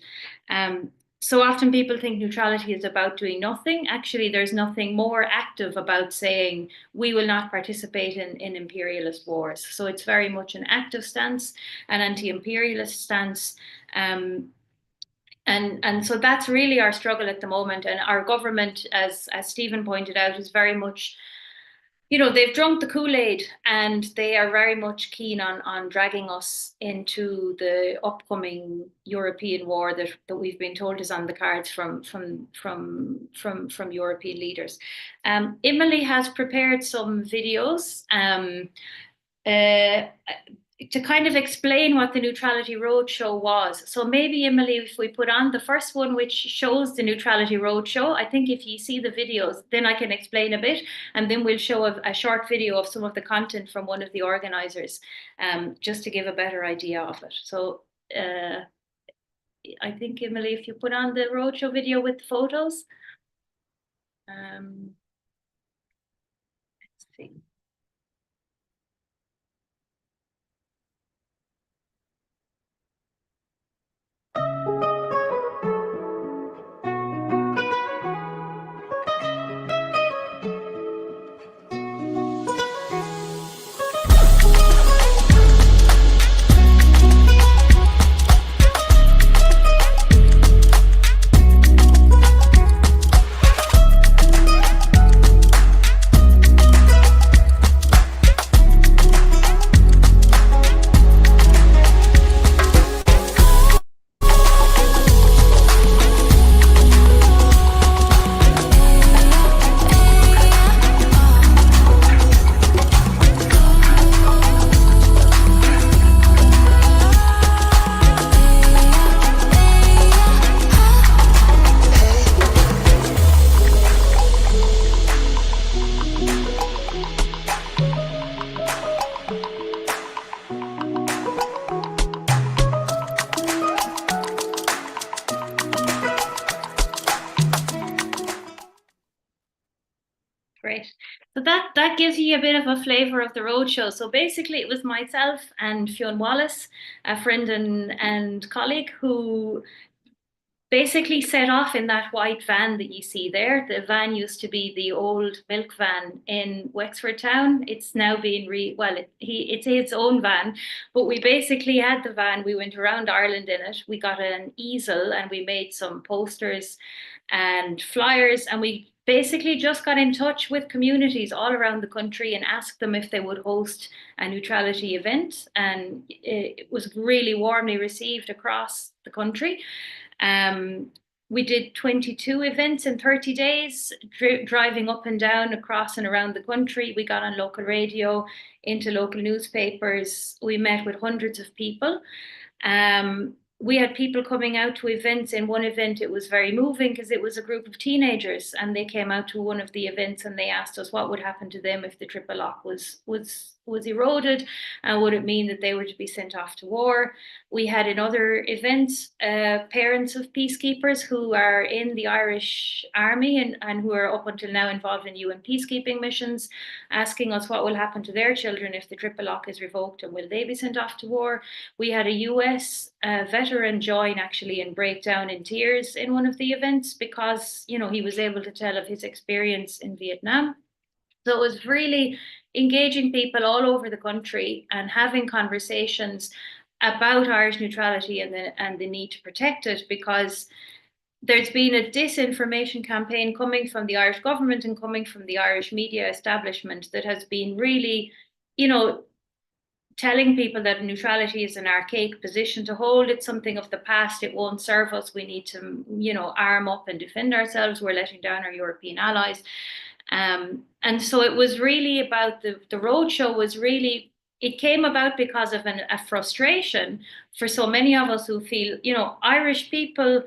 So often people think neutrality is about doing nothing. Actually, there's nothing more active about saying we will not participate in imperialist wars. So it's very much an active stance, an anti-imperialist stance. And so that's really our struggle at the moment. And our government, as Stephen pointed out, is very much, they've drunk the Kool-Aid and they are very much keen on dragging us into the upcoming European war that we've been told is on the cards from European leaders. Emily has prepared some videos to kind of explain what the Neutrality Roadshow was. So maybe, Emily, if we put on the first one, which shows the Neutrality Roadshow, I think if you see the videos, then I can explain a bit, and then we'll show a short video of some of the content from one of the organisers, just to give a better idea of it. So I think, Emily, if you put on the Roadshow video with the photos. Let's see. Great. So that gives you a bit of a flavour of the roadshow. So basically it was myself and Fionn Wallace, a friend and colleague, who basically set off in that white van that you see there. The van used to be the old milk van in Wexford Town. It's now been it's its own van, but we basically had the van. We went around Ireland in it. We got an easel and we made some posters and flyers, and we basically just got in touch with communities all around the country and asked them if they would host a neutrality event. And it was really warmly received across the country. We did 22 events in 30 days, driving up and down across and around the country. We got on local radio, into local newspapers. We met with hundreds of people. We had people coming out to events. In one event, it was very moving because it was a group of teenagers, and they came out to one of the events and they asked us what would happen to them if the triple lock was eroded, and would it mean that they were to be sent off to war. We had in other events parents of peacekeepers who are in the Irish Army and who are up until now involved in UN peacekeeping missions, asking us what will happen to their children if the triple lock is revoked and will they be sent off to war. We had a US veteran join actually and break down in tears in one of the events because he was able to tell of his experience in Vietnam. So it was really engaging people all over the country and having conversations about Irish neutrality and the need to protect it, because there's been a disinformation campaign coming from the Irish government and coming from the Irish media establishment that has been really, telling people that neutrality is an archaic position to hold. It's something of the past. It won't serve us. We need to, arm up and defend ourselves. We're letting down our European allies. And so it was really about the roadshow was really it came about because of a frustration for so many of us who feel, Irish people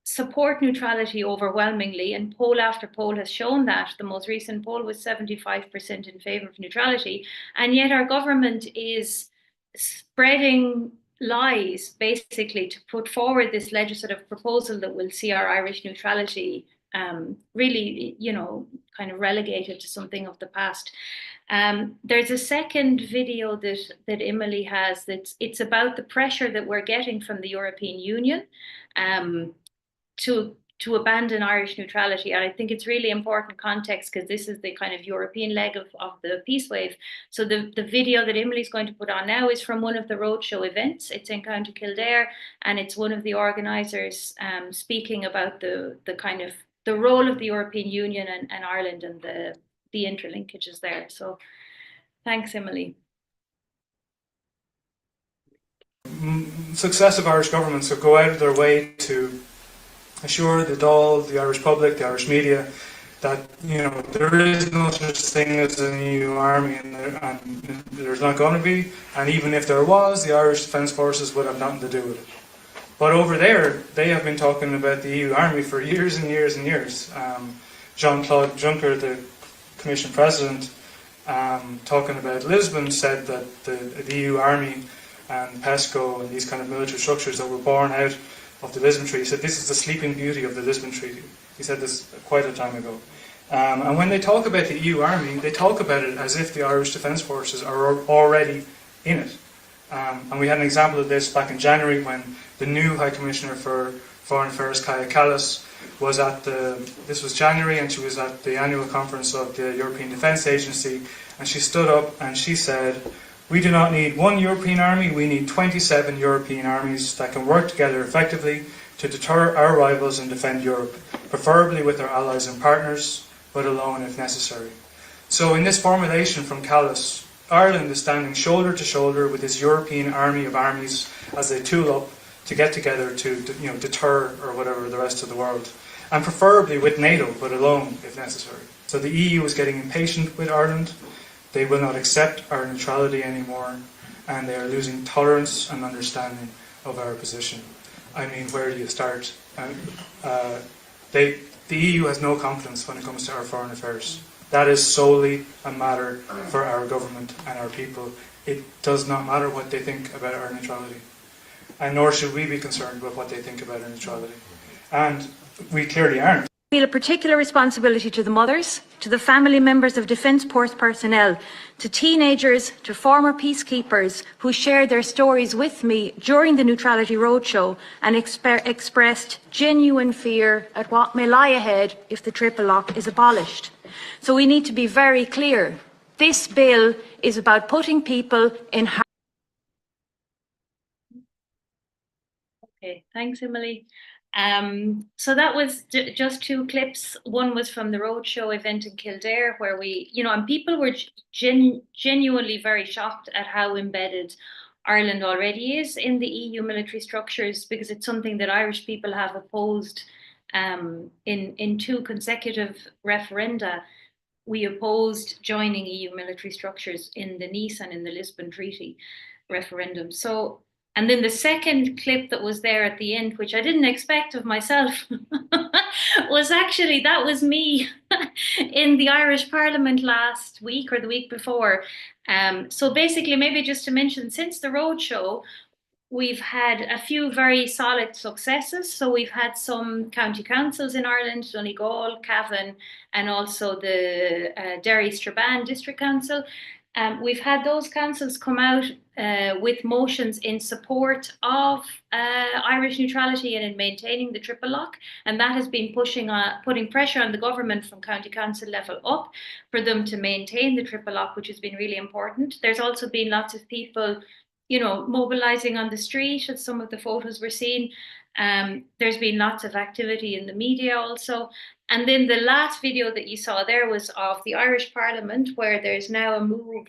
support neutrality overwhelmingly, and poll after poll has shown that. The most recent poll was 75% in favour of neutrality, and yet our government is spreading lies, basically, to put forward this legislative proposal that will see our Irish neutrality really, kind of relegated to something of the past. There's a second video that Emily has it's about the pressure that we're getting from the European Union to abandon Irish neutrality. And I think it's really important context, because this is the kind of European leg of the peace wave. So the video that Emily's going to put on now is from one of the roadshow events. It's in County Kildare, and it's one of the organisers speaking about the kind of the role of the European Union and Ireland and the interlinkages there. So thanks, Emily. Successive Irish governments have go out of their way to assure the Dáil, the Irish public, the Irish media, that there is no such thing as an EU army, and there's not going to be. And even if there was, the Irish Defence Forces would have nothing to do with it. But over there, they have been talking about the EU army for years and years and years. Jean-Claude Juncker, the Commission President, talking about Lisbon, said that the EU army and PESCO and these kind of military structures that were born out of the Lisbon Treaty, he said this is the sleeping beauty of the Lisbon Treaty. He said this quite a time ago. And when they talk about the EU army, they talk about it as if the Irish Defence Forces are already in it. And we had an example of this back in January, when the new High Commissioner for Foreign Affairs, Kaja Kallas, was this was January, and she was at the annual conference of the European Defence Agency, and she stood up and she said, "We do not need one European army, we need 27 European armies that can work together effectively to deter our rivals and defend Europe, preferably with our allies and partners, but alone if necessary." So in this formulation from Callas, Ireland is standing shoulder to shoulder with this European army of armies as they tool up to get together to deter or whatever the rest of the world, and preferably with NATO, but alone if necessary. So the EU is getting impatient with Ireland. They will not accept our neutrality anymore, and they are losing tolerance and understanding of our position. I mean, where do you start? The EU has no confidence when it comes to our foreign affairs. That is solely a matter for our government and our people. It does not matter what they think about our neutrality, and nor should we be concerned about what they think about our neutrality. And we clearly aren't. Feel a particular responsibility to the mothers, to the family members of Defence Force personnel, to teenagers, to former peacekeepers who shared their stories with me during the Neutrality Roadshow and expressed genuine fear at what may lie ahead if the triple lock is abolished. So we need to be very clear. This bill is about putting people in. Okay, thanks, Emily. So that was just two clips. One was from the roadshow event in Kildare, where we, and people were genuinely very shocked at how embedded Ireland already is in the EU military structures, because it's something that Irish people have opposed in two consecutive referenda. We opposed joining EU military structures in the Nice and in the Lisbon Treaty referendum. So, and then the second clip that was there at the end, which I didn't expect of myself, that was me in the Irish Parliament last week or the week before. So basically, maybe just to mention, since the roadshow, we've had a few very solid successes. So we've had some county councils in Ireland, Donegal, Cavan, and also the Derry Strabane District Council. We've had those councils come out with motions in support of Irish neutrality and in maintaining the triple lock, and that has been putting pressure on the government from county council level up for them to maintain the triple lock, which has been really important. There's also been lots of people, mobilising on the street, as some of the photos were seen. There's been lots of activity in the media also. And then the last video that you saw there was of the Irish Parliament, where there's now a move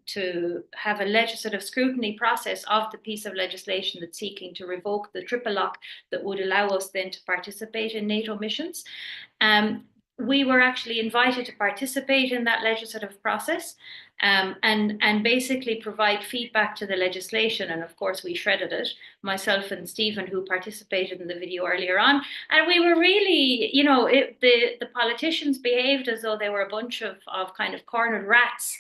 to have a legislative scrutiny process of the piece of legislation that's seeking to revoke the triple lock that would allow us then to participate in NATO missions. we were actually invited to participate in that legislative process and basically provide feedback to the legislation. And of course, we shredded it, myself and Stephen, who participated in the video earlier on. And we were really, you know, the politicians behaved as though they were a bunch of kind of cornered rats.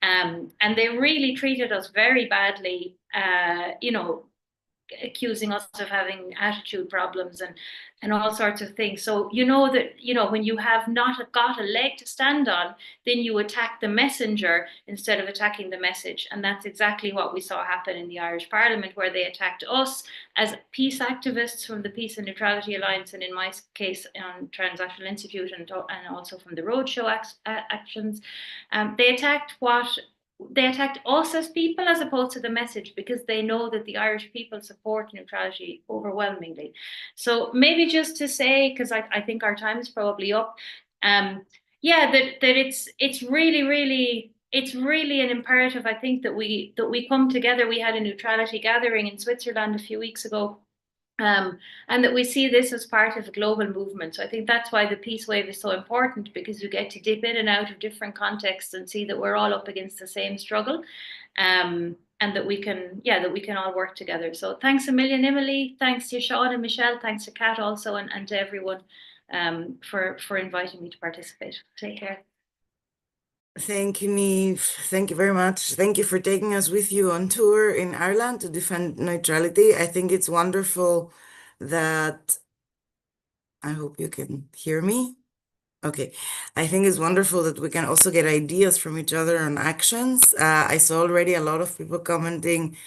And they really treated us very badly, you know, accusing us of having attitude problems and all sorts of things. So you know that, you know, when you have not got a leg to stand on, then you attack the messenger instead of attacking the message. And that's exactly what we saw happen in the Irish Parliament, where they attacked us as peace activists from the Peace and Neutrality Alliance, and in my case on Transnational Institute, and also from the Roadshow actions. They attacked us as people as opposed to the message, because they know that the Irish people support neutrality overwhelmingly. So maybe just to say, because I think our time is probably up, yeah, that it's really an imperative, I think, that we come together. We had a neutrality gathering in Switzerland a few weeks ago. And that we see this as part of a global movement. So I think that's why the peace wave is so important, because you get to dip in and out of different contexts and see that we're all up against the same struggle, and that we can all work together. So thanks a million, Emily. Thanks to Sean and Michelle. Thanks to Kat also, and to everyone for inviting me to participate. Take care. Thank you, Niamh. Thank you very much. Thank you for taking us with you on tour in Ireland to defend neutrality. I think it's wonderful that, I hope you can hear me. Okay. I think it's wonderful that we can also get ideas from each other on actions. I saw already a lot of people commenting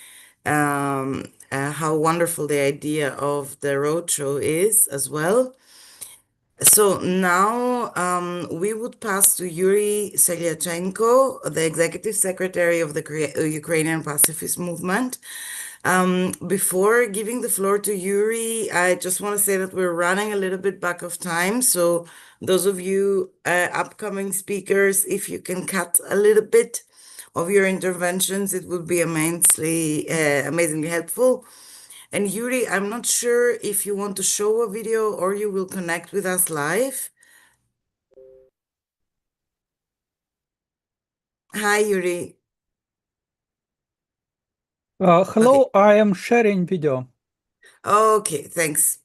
how wonderful the idea of the roadshow is as well. So now we would pass to Yuri Selyachenko, the Executive Secretary of the Ukrainian Pacifist Movement. Before giving the floor to Yuri, I just want to say that we're running a little bit back of time. So those of you upcoming speakers, if you can cut a little bit of your interventions, it would be amazingly helpful. And Yuri, I'm not sure if you want to show a video or you will connect with us live. Hi, Yuri. Hello, Okay. I am sharing video. Okay, thanks.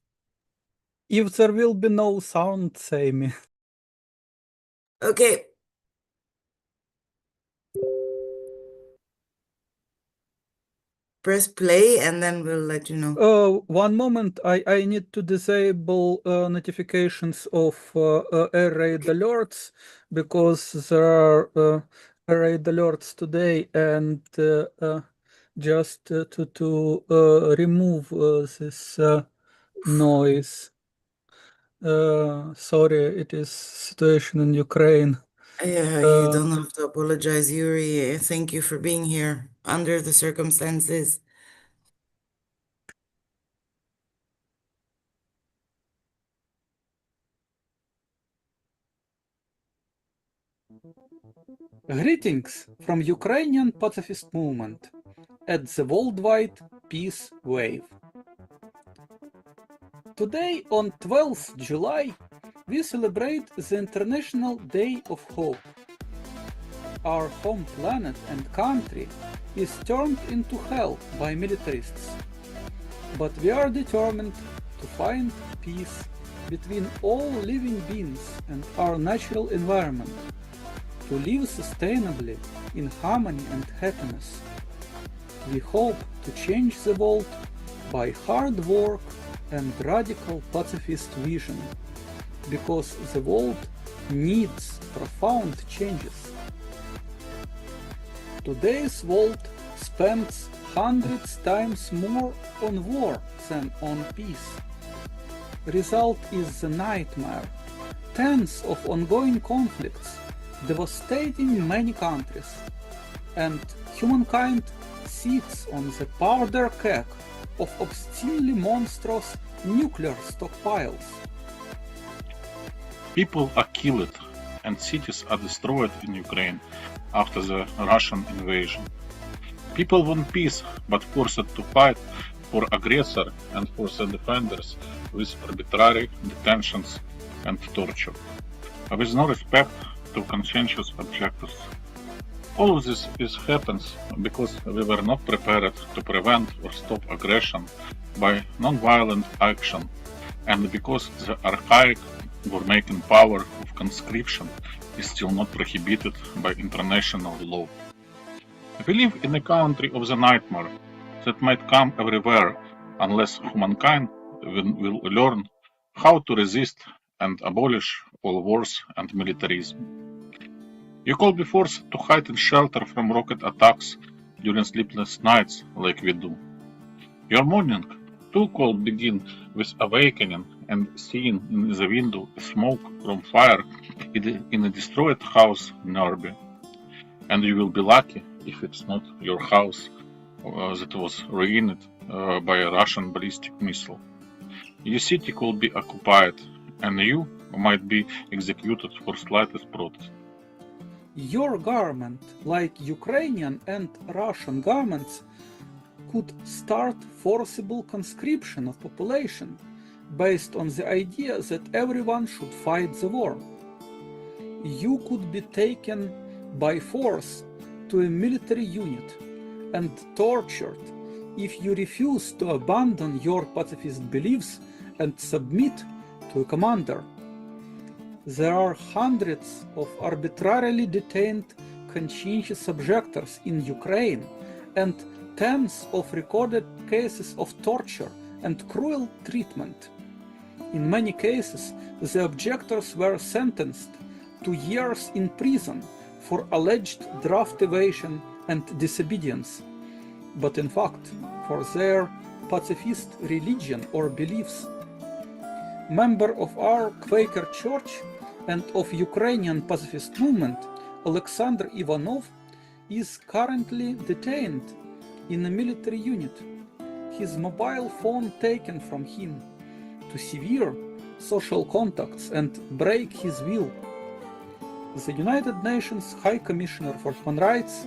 If there will be no sound, say me. Okay. Press play and then we'll let you know. One moment, I need to disable notifications of air raid alerts, because there are air raid alerts today, and just to remove this noise. Sorry, it is situation in Ukraine. You don't have to apologize, Yuri. Thank you for being here under the circumstances. Greetings from Ukrainian pacifist movement at the worldwide peace wave. Today, on 12th July, we celebrate the International Day of Hope. Our home planet and country is turned into hell by militarists, but we are determined to find peace between all living beings and our natural environment, to live sustainably in harmony and happiness. We hope to change the world by hard work and radical pacifist vision, because the world needs profound changes. Today's world spends hundreds times more on war than on peace. Result is the nightmare. Tens of ongoing conflicts, devastating many countries, and humankind sits on the powder keg of obscenely monstrous nuclear stockpiles. People are killed and cities are destroyed in Ukraine after the Russian invasion. People want peace, but forced to fight for aggressor and for the defenders with arbitrary detentions and torture. with no respect to conscientious objectors. All of this happens because we were not prepared to prevent or stop aggression by non-violent action, and because the archaic war-making power of conscription is still not prohibited by international law. We live in a country of the nightmare that might come everywhere unless humankind will learn how to resist and abolish all wars and militarism. You could be forced to hide in shelter from rocket attacks during sleepless nights like we do. Your morning too could begin with awakening and seeing in the window smoke from fire in a destroyed house nearby. And you will be lucky if it's not your house that was ruined by a Russian ballistic missile. Your city could be occupied, and you might be executed for slightest protest. Your government, like Ukrainian and Russian governments, could start forcible conscription of population based on the idea that everyone should fight the war. You could be taken by force to a military unit and tortured if you refuse to abandon your pacifist beliefs and submit to a commander. There are hundreds of arbitrarily detained conscientious objectors in Ukraine and tens of recorded cases of torture and cruel treatment. In many cases, the objectors were sentenced to years in prison for alleged draft evasion and disobedience, but in fact for their pacifist religion or beliefs. Member of our Quaker Church and of Ukrainian pacifist movement, Alexander Ivanov is currently detained in a military unit, his mobile phone taken from him, to severe social contacts and break his will. The United Nations High Commissioner for Human Rights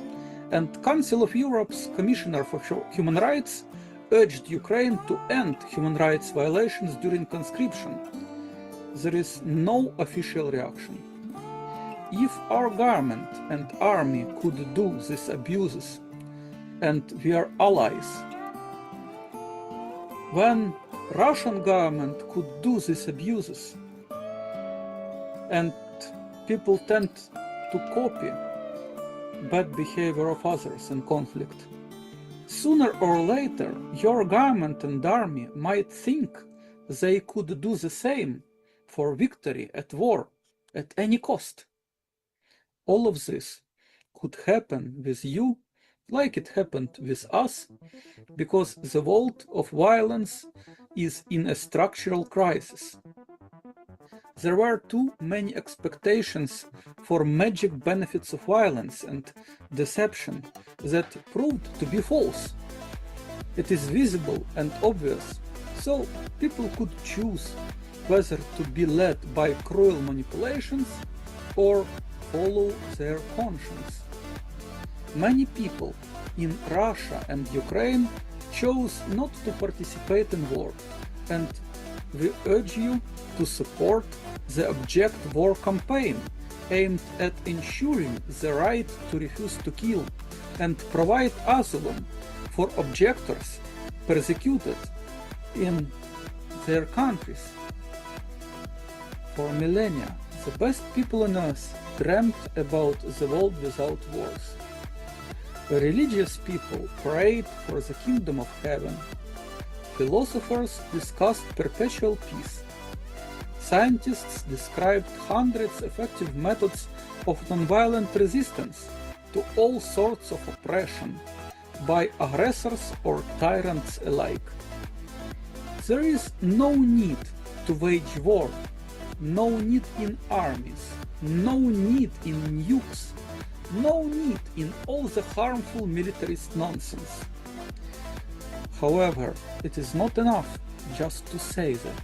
and Council of Europe's Commissioner for Human Rights urged Ukraine to end human rights violations during conscription. There is no official reaction. If our government and army could do these abuses, and we are allies, when Russian government could do these abuses, and people tend to copy bad behavior of others in conflict, sooner or later your government and army might think they could do the same for victory at war at any cost. All of this could happen with you like it happened with us, because the world of violence is in a structural crisis. There were too many expectations for magic benefits of violence and deception that proved to be false. It is visible and obvious, so people could choose whether to be led by cruel manipulations or follow their conscience. Many people in Russia and Ukraine chose not to participate in war, and we urge you to support the Object War campaign aimed at ensuring the right to refuse to kill and provide asylum for objectors persecuted in their countries. For millennia, the best people on earth dreamt about the world without wars. The religious people prayed for the kingdom of heaven. Philosophers discussed perpetual peace. Scientists described hundreds of effective methods of nonviolent resistance to all sorts of oppression by aggressors or tyrants alike. There is no need to wage war, no need in armies, no need in nukes, no need in all the harmful militarist nonsense. However, it is not enough just to say that.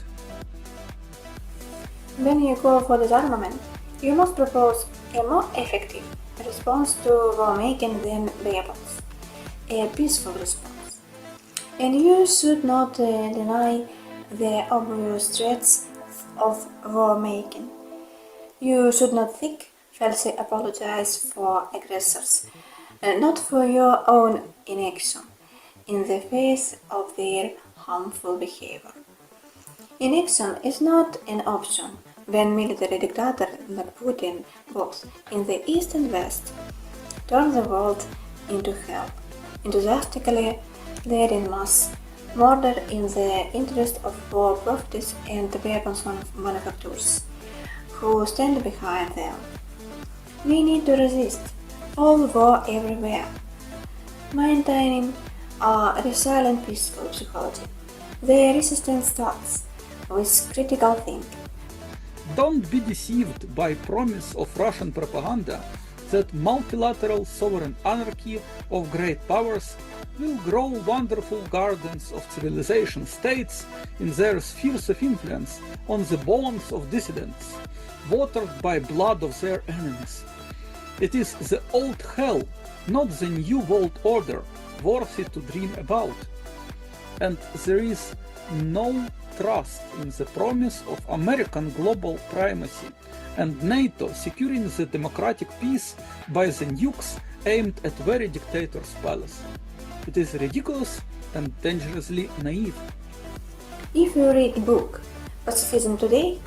When you go for disarmament, you must propose a more effective response to war-making than weapons, a peaceful response. And you should not deny the obvious threats of war-making. You should not think, falsely apologize for aggressors, not for your own inaction in the face of their harmful behavior. Inaction is not an option when military dictators like Putin, both in the East and West, turn the world into hell, enthusiastically leading mass murder in the interest of war profits and weapons manufacturers who stand behind them. We need to resist all war everywhere, maintaining a resilient, peaceful psychology. The resistance starts with critical thinking. Don't be deceived by promise of Russian propaganda that multilateral sovereign anarchy of great powers will grow wonderful gardens of civilization states in their spheres of influence on the bones of dissidents, watered by blood of their enemies. It is the old hell, not the new world order, worthy to dream about. And there is no trust in the promise of American global primacy and NATO securing the democratic peace by the nukes aimed at very dictator's palace. It is ridiculous and dangerously naive. If you read the book Pacifism Today,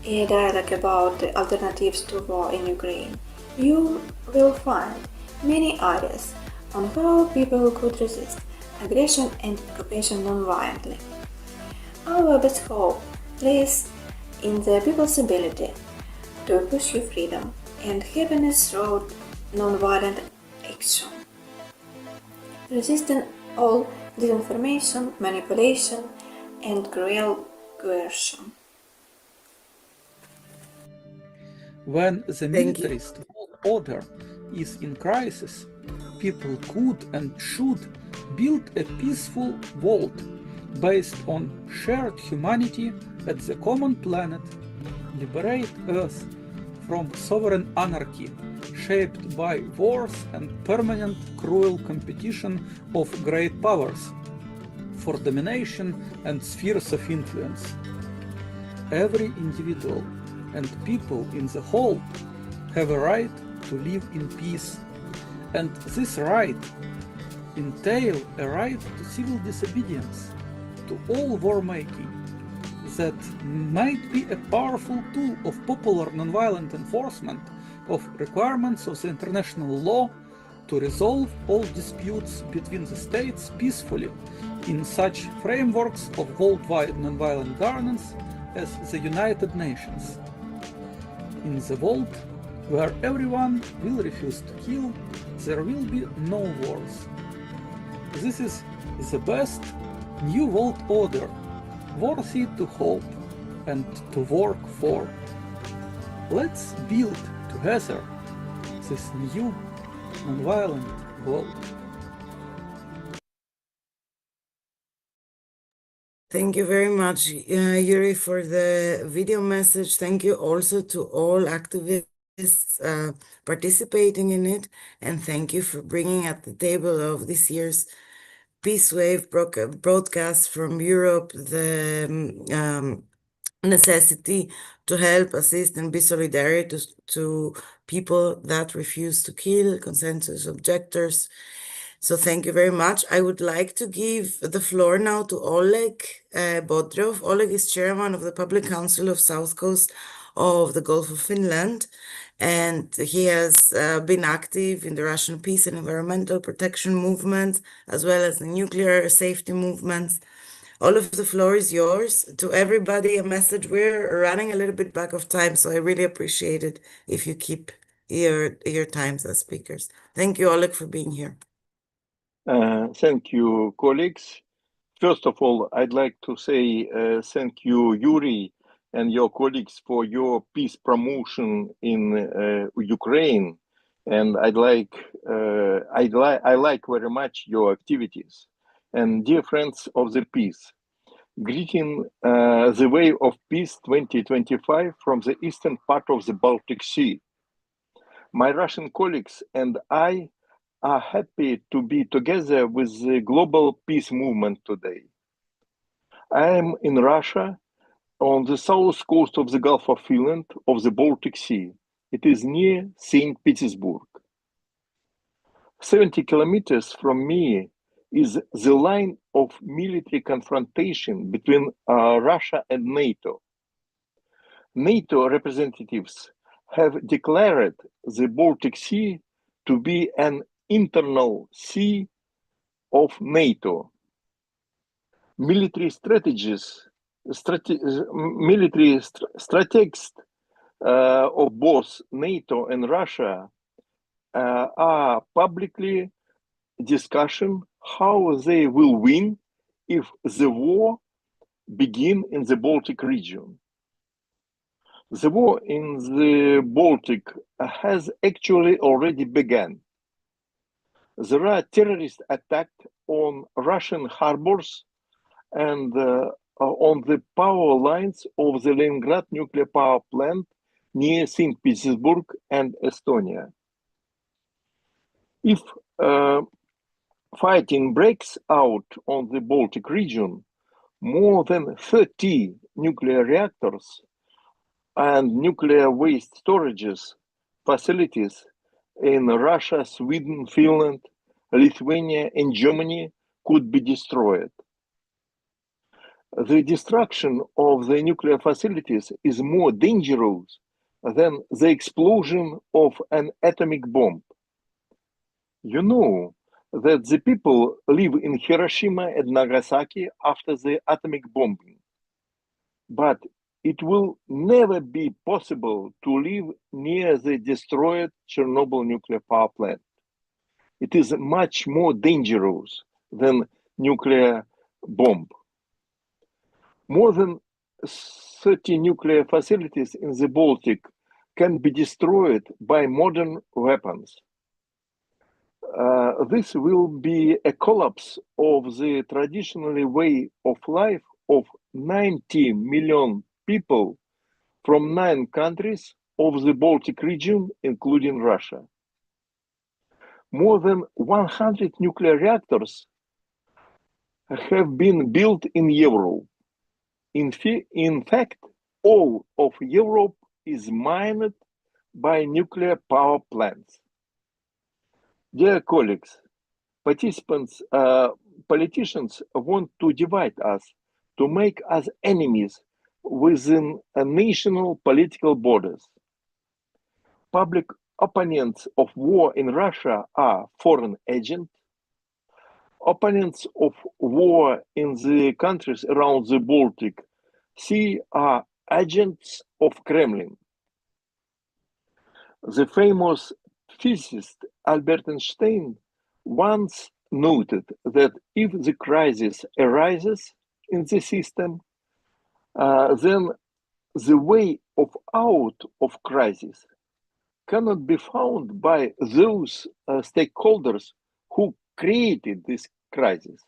a dialogue about the alternatives to war in Ukraine, you will find many ideas on how people could resist aggression and occupation non-violently. Our best hope lies in the people's ability to pursue freedom and happiness through non-violent action, resisting all disinformation, manipulation, and cruel coercion. When the militarist world order is in crisis, people could and should build a peaceful world based on shared humanity at the common planet, liberate Earth from sovereign anarchy shaped by wars and permanent cruel competition of great powers for domination and spheres of influence. Every individual and people in the whole have a right to live in peace, and this right entails a right to civil disobedience, to all war making, that might be a powerful tool of popular nonviolent enforcement of requirements of the international law to resolve all disputes between the states peacefully in such frameworks of worldwide nonviolent governance as the United Nations. In the world where everyone will refuse to kill, there will be no wars. This is the best new world order, worthy to hope and to work for. Let's build together this new non-violent world. Thank you very much, Yuri, for the video message. Thank you also to all activists participating in it. And thank you for bringing at the table of this year's Peace Wave broadcast from Europe the necessity to help, assist, and be solidary to people that refuse to kill, consensus objectors. So thank you very much. I would like to give the floor now to Oleg Bodrov. Oleg is chairman of the Public Council of South Coast of the Gulf of Finland, and he has been active in the Russian peace and environmental protection movement, as well as the nuclear safety movements. All of the floor is yours. To everybody, a message. We're running a little bit back of time, so I really appreciate it if you keep your times as speakers. Thank you, Oleg, for being here. Thank you, colleagues. First of all, I'd like to say thank you, Yuri, and your colleagues for your peace promotion in Ukraine. And I like very much your activities. And dear friends of the peace, greeting the way of peace 2025 from the eastern part of the Baltic Sea. My Russian colleagues and I are happy to be together with the global peace movement today. I am in Russia on the south coast of the Gulf of Finland of the Baltic Sea. It is near St. Petersburg. 70 kilometers from me is the line of military confrontation between Russia and NATO. NATO representatives have declared the Baltic Sea to be an internal sea of NATO. Military strategists of both NATO and Russia are publicly discussing how they will win if the war begin in the Baltic region. The war in the Baltic has actually already begun. There are terrorist attacks on Russian harbors and on the power lines of the Leningrad nuclear power plant near St. Petersburg and Estonia. If fighting breaks out on the Baltic region, more than 30 nuclear reactors and nuclear waste storages facilities in Russia, Sweden, Finland, Lithuania, and Germany could be destroyed. The destruction of the nuclear facilities is more dangerous than the explosion of an atomic bomb. You know that the people live in Hiroshima and Nagasaki after the atomic bombing. But it will never be possible to live near the destroyed Chernobyl nuclear power plant. It is much more dangerous than nuclear bomb. More than 30 nuclear facilities in the Baltic can be destroyed by modern weapons. This will be a collapse of the traditional way of life of 90 million people from 9 countries of the Baltic region, including Russia. More than 100 nuclear reactors have been built in Europe. In fact, all of Europe is mined by nuclear power plants. Dear colleagues, participants, politicians want to divide us, to make us enemies within national political borders. Public opponents of war in Russia are foreign agents. Opponents of war in the countries around the Baltic Sea are agents of Kremlin. The famous physicist Albert Einstein once noted that if the crisis arises in the system, then the way out of crisis cannot be found by those stakeholders who created this crisis.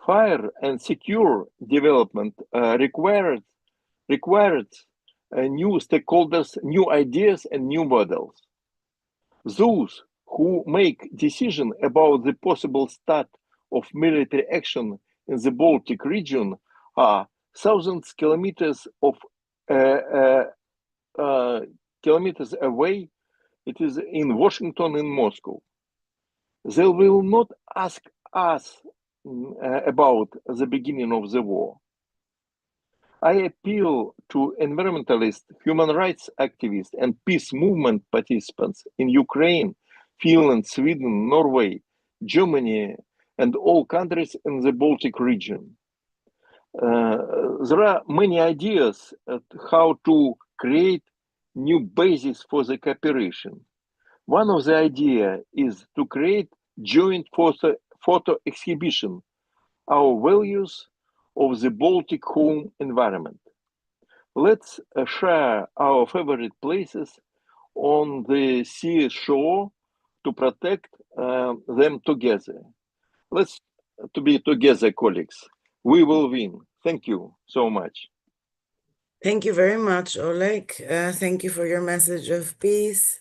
Fair and secure development required new stakeholders, new ideas, and new models. Those who make decisions about the possible start of military action in the Baltic region are thousands kilometers away. It is in Washington and Moscow. They will not ask us about the beginning of the war. I appeal to environmentalists, human rights activists, and peace movement participants in Ukraine, Finland, Sweden, Norway, Germany, and all countries in the Baltic region. There are many ideas how to create new basis for the cooperation. One of the ideas is to create joint photo exhibition, our values of the Baltic home environment. Let's share our favorite places on the sea shore to protect them together. Let's to be together, colleagues. We will win. Thank you so much. Thank you very much, Oleg. Thank you for your message of peace.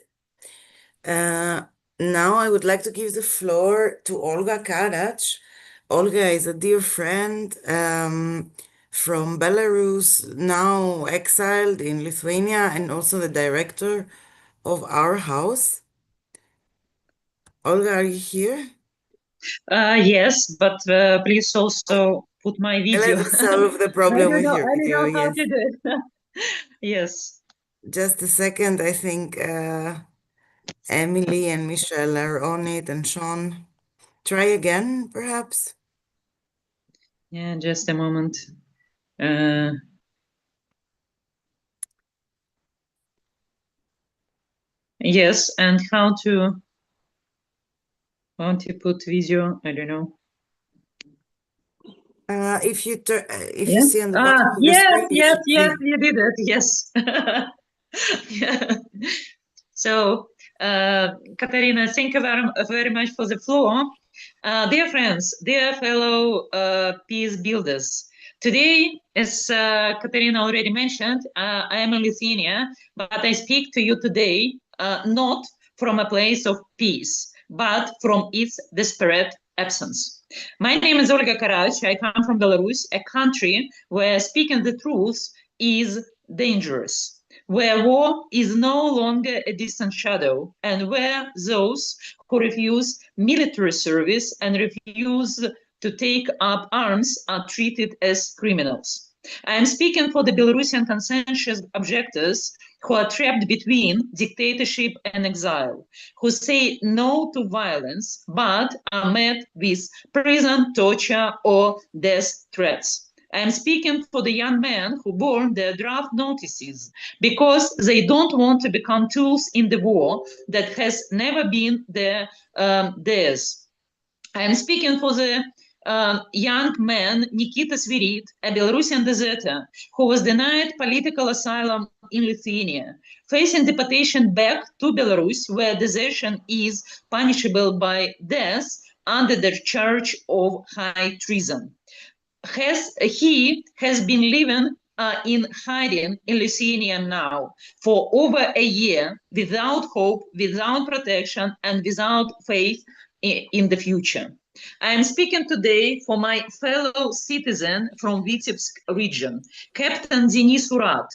Now I would like to give the floor to Olga Karach. Olga is a dear friend, from Belarus, now exiled in Lithuania, and also the director of our house. Olga, are you here? Yes, but please also put my video. Let us solve the problem with your I don't video, know how yes. to do it. Yes. Just a second, I think Emily and Michelle are on it, and Sean. Try again, perhaps? Yeah, just a moment. Yes, and how to put video? I don't know. If you see on the bottom of the Yes, screen, you yes, should yes, see. you did it. Yes. Yeah. So, Katarina, thank you very much for the floor. Dear friends, dear fellow peace builders, today, as Katarina already mentioned, I am in Lithuania, but I speak to you today not from a place of peace, but from its desperate absence. My name is Olga Karach. I come from Belarus, a country where speaking the truth is dangerous, where war is no longer a distant shadow, and where those who refuse military service and refuse to take up arms are treated as criminals. I am speaking for the Belarusian conscientious objectors who are trapped between dictatorship and exile, who say no to violence but are met with prison, torture, or death threats. I am speaking for the young men who burn their draft notices because they don't want to become tools in the war that has never been theirs. I am speaking for the young man Nikita Svirit, a Belarusian deserter who was denied political asylum in Lithuania, facing deportation back to Belarus, where desertion is punishable by death under the charge of high treason. He has been living in hiding in Lithuania now for over a year without hope, without protection, and without faith in the future. I am speaking today for my fellow citizen from Vitebsk region, Captain Denis Urat,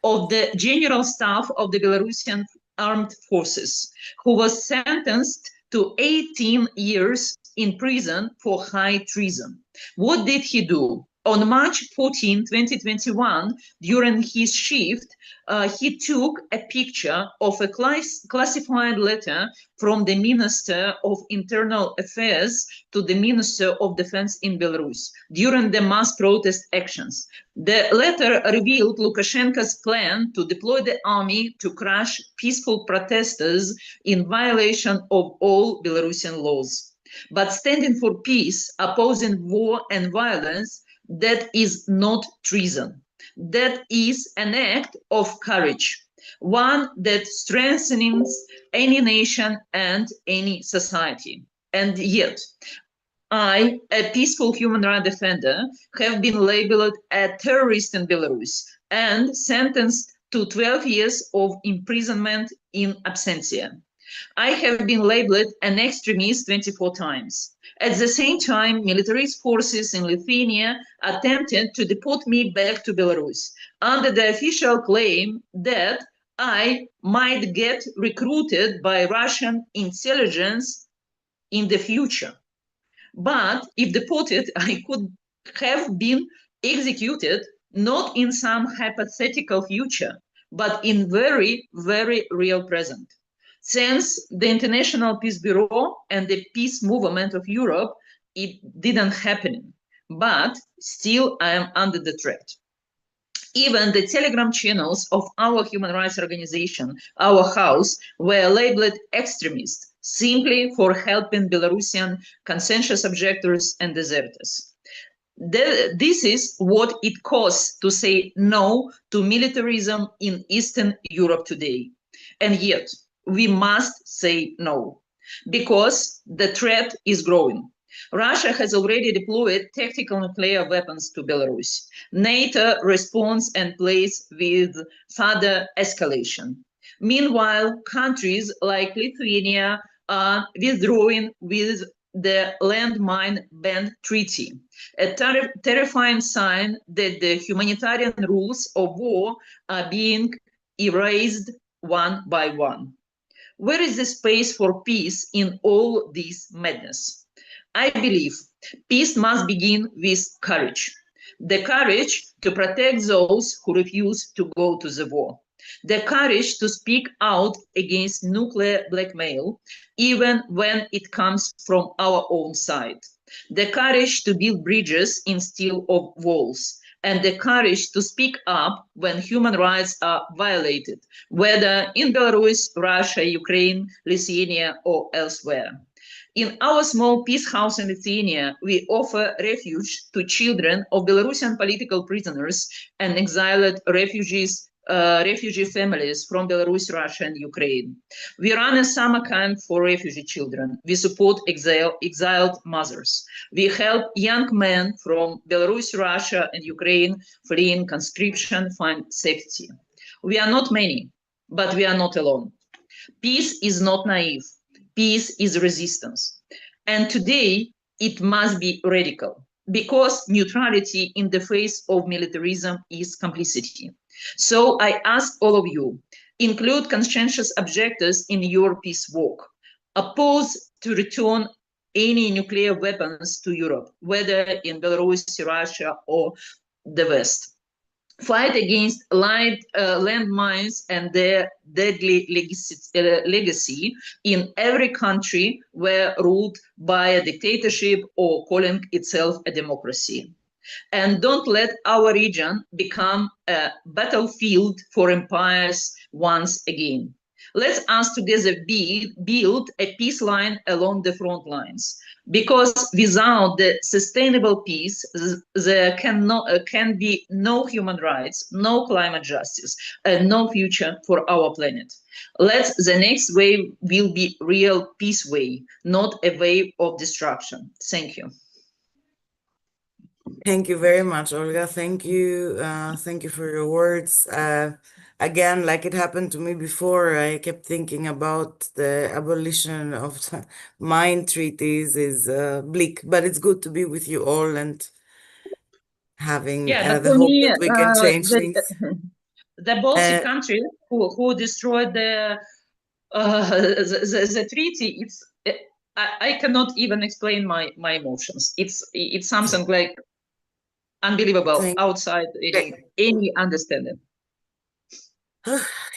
of the General Staff of the Belarusian Armed Forces, who was sentenced to 18 years in prison for high treason. What did he do? On March 14, 2021, during his shift, he took a picture of a classified letter from the Minister of Internal Affairs to the Minister of Defense in Belarus during the mass protest actions. The letter revealed Lukashenko's plan to deploy the army to crush peaceful protesters in violation of all Belarusian laws. But standing for peace, opposing war and violence, that is not treason. That is an act of courage, one that strengthens any nation and any society. And yet, I, a peaceful human rights defender, have been labeled a terrorist in Belarus and sentenced to 12 years of imprisonment in absentia. I have been labeled an extremist 24 times. At the same time, military forces in Lithuania attempted to deport me back to Belarus under the official claim that I might get recruited by Russian intelligence in the future. But if deported, I could have been executed not in some hypothetical future, but in very, very real present. Since the International Peace Bureau and the peace movement of Europe, it didn't happen. But still, I am under the threat. Even the Telegram channels of our human rights organization, our house, were labeled extremist simply for helping Belarusian conscientious objectors and deserters. This is what it costs to say no to militarism in Eastern Europe today. And yet, we must say no, because the threat is growing. Russia has already deployed tactical nuclear weapons to Belarus. NATO responds and plays with further escalation. Meanwhile, countries like Lithuania are withdrawing with the landmine ban treaty, a terrifying sign that the humanitarian rules of war are being erased one by one. Where is the space for peace in all this madness? I believe peace must begin with courage. The courage to protect those who refuse to go to the war. The courage to speak out against nuclear blackmail, even when it comes from our own side. The courage to build bridges instead of walls. And the courage to speak up when human rights are violated, whether in Belarus, Russia, Ukraine, Lithuania, or elsewhere. In our small peace house in Lithuania, we offer refuge to children of Belarusian political prisoners and exiled refugees, refugee families from Belarus, Russia, and Ukraine. We run a summer camp for refugee children. We support exiled mothers. We help young men from Belarus, Russia, and Ukraine fleeing conscription find safety. We are not many, but we are not alone. Peace is not naive. Peace is resistance. And today, it must be radical, because neutrality in the face of militarism is complicity. So I ask all of you, include conscientious objectors in your peace work. Oppose to return any nuclear weapons to Europe, whether in Belarus, Russia, or the West. Fight against landmines and their deadly legacy in every country where ruled by a dictatorship or calling itself a democracy. And don't let our region become a battlefield for empires once again. Let us together build a peace line along the front lines, because without the sustainable peace, there can be no human rights, no climate justice, and no future for our planet. Let the next wave will be real peace wave, not a wave of destruction. Thank you. Thank you very much, Olga. Thank you. Thank you for your words. Again, like it happened to me before, I kept thinking about the abolition of the mine treaties is bleak, but it's good to be with you all and having But the for hope me, that we can change things. the Baltic countries who destroyed the treaty, I cannot even explain my emotions. It's something like unbelievable outside any understanding.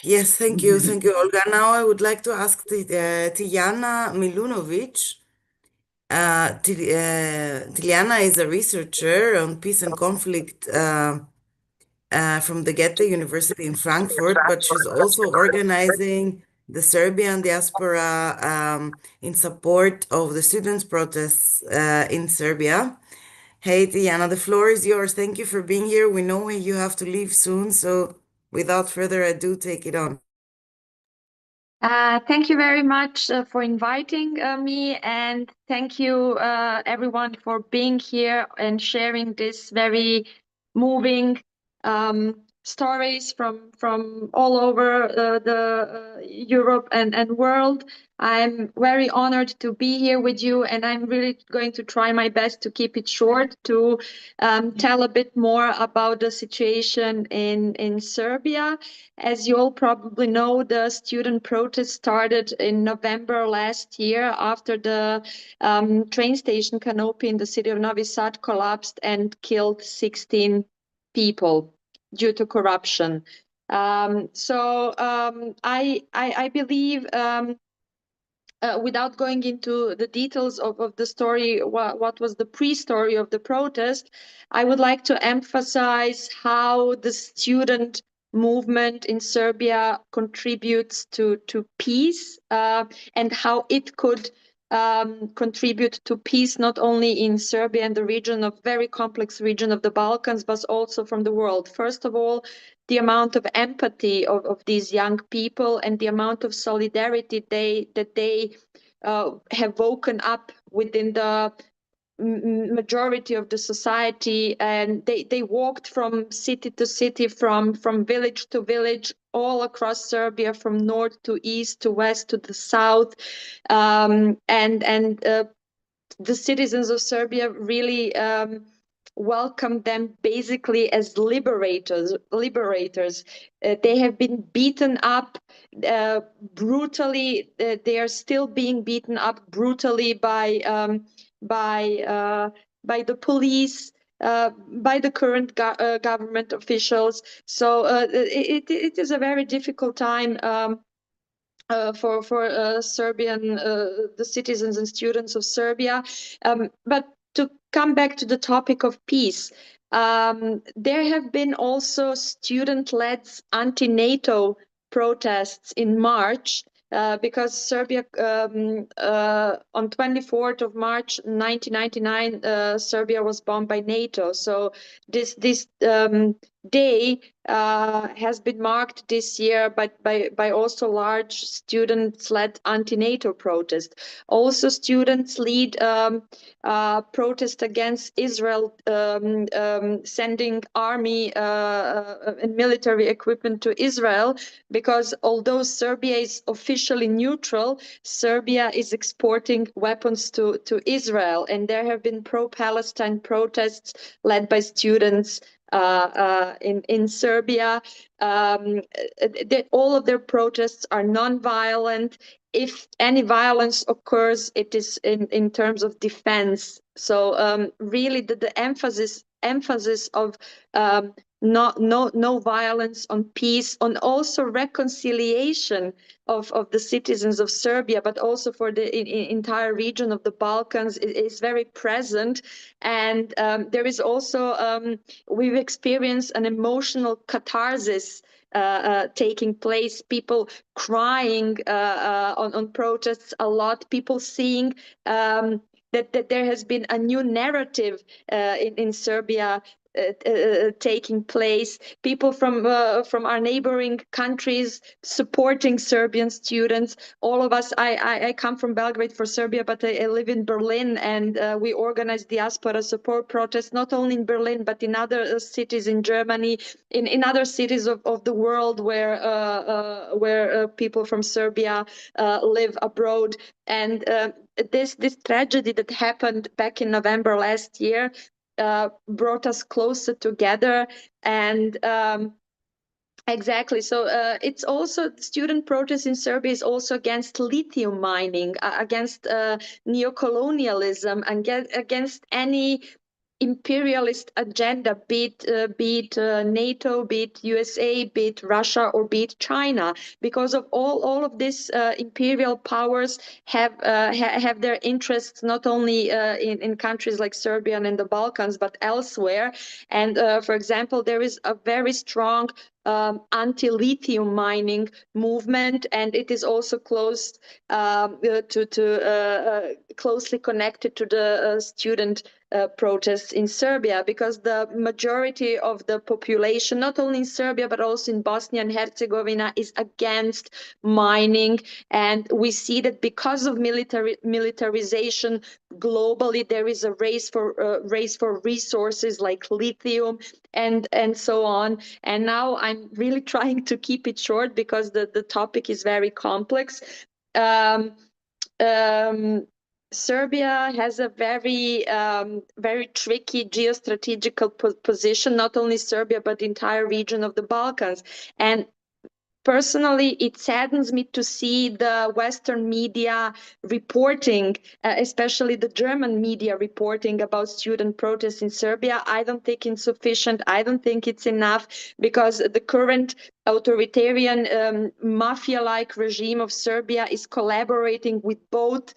Yes, thank you, Olga. Now I would like to ask Tiljana Milunovic. Tiljana is a researcher on peace and conflict from the Goethe University in Frankfurt, but she's also organizing the Serbian diaspora in support of the students' protests in Serbia. Hey, Tiljana, the floor is yours. Thank you for being here. We know you have to leave soon, so without further ado, take it on. Thank you very much for inviting me, and thank you everyone for being here and sharing this very moving stories from all over the Europe and world. I'm very honored to be here with you, and I'm really going to try my best to keep it short, to tell a bit more about the situation in Serbia. As you all probably know, the student protest started in November last year after the train station canopy in the city of Novi Sad collapsed and killed 16 people due to corruption. I believe, without going into the details of the story, what was the pre-story of the protest, I would like to emphasize how the student movement in Serbia contributes to peace, and how it could contribute to peace not only in Serbia and the region of very complex region of the Balkans, but also from the world. First of all, the amount of empathy of these young people and the amount of solidarity that they have woken up within the majority of the society, and they walked from city to city, from village to village, all across Serbia, from north to east to west to the south, and the citizens of Serbia really welcomed them basically as liberators. They have been beaten up brutally. They are still being beaten up brutally by the police, by the current government officials. So it is a very difficult time for Serbian the citizens and students of Serbia. But to come back to the topic of peace, there have been also student-led anti-NATO protests in March. Because Serbia, on 24th of March 1999, Serbia was bombed by NATO. So this day has been marked this year by also large student-led anti-NATO protest. Also, students lead protest against Israel sending army and military equipment to Israel, because although Serbia is officially neutral, Serbia is exporting weapons to Israel, and there have been pro-Palestine protests led by students in Serbia. All of their protests are non-violent. If any violence occurs, it is in terms of defense. So really the emphasis of no violence, on peace, on also reconciliation of the citizens of Serbia, but also for the entire region of the Balkans is very present. And there is also, we've experienced an emotional catharsis taking place, people crying on protests a lot, people seeing that there has been a new narrative in Serbia taking place, people from our neighboring countries supporting Serbian students. All of us, I come from Belgrade for Serbia, but I live in Berlin, and we organize diaspora support protests, not only in Berlin, but in other cities in Germany, in other cities of the world where people from Serbia live abroad. And this tragedy that happened back in November last year brought us closer together. And exactly. So it's also student protest in Serbia is also against lithium mining, against neocolonialism, and against any imperialist agenda, be it NATO, be it USA, be it Russia, or be it China, because of all of these imperial powers have their interests not only in countries like Serbia and in the Balkans, but elsewhere. And for example, there is a very strong anti-lithium mining movement, and it is also closely connected to the student protests in Serbia, because the majority of the population, not only in Serbia but also in Bosnia and Herzegovina, is against mining. And we see that because of militarization globally, there is a race for resources like lithium and so on. And now I'm really trying to keep it short because the topic is very complex. Serbia has a very tricky geostrategical position, not only Serbia, but the entire region of the Balkans. And personally, it saddens me to see the Western media reporting, especially the German media reporting about student protests in Serbia. I don't think it's sufficient. I don't think it's enough, because the current authoritarian mafia-like regime of Serbia is collaborating with both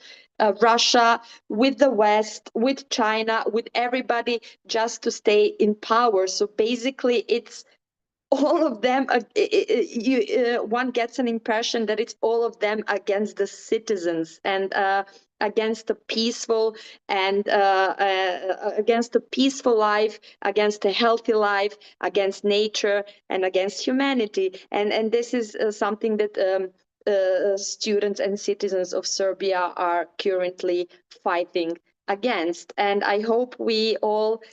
Russia, with the West, with China, with everybody, just to stay in power. So basically, it's all of them. One gets an impression that it's all of them against the citizens and against a peaceful and against a peaceful life, against a healthy life, against nature, and against humanity. And this is something that students and citizens of Serbia are currently fighting against. And I hope we all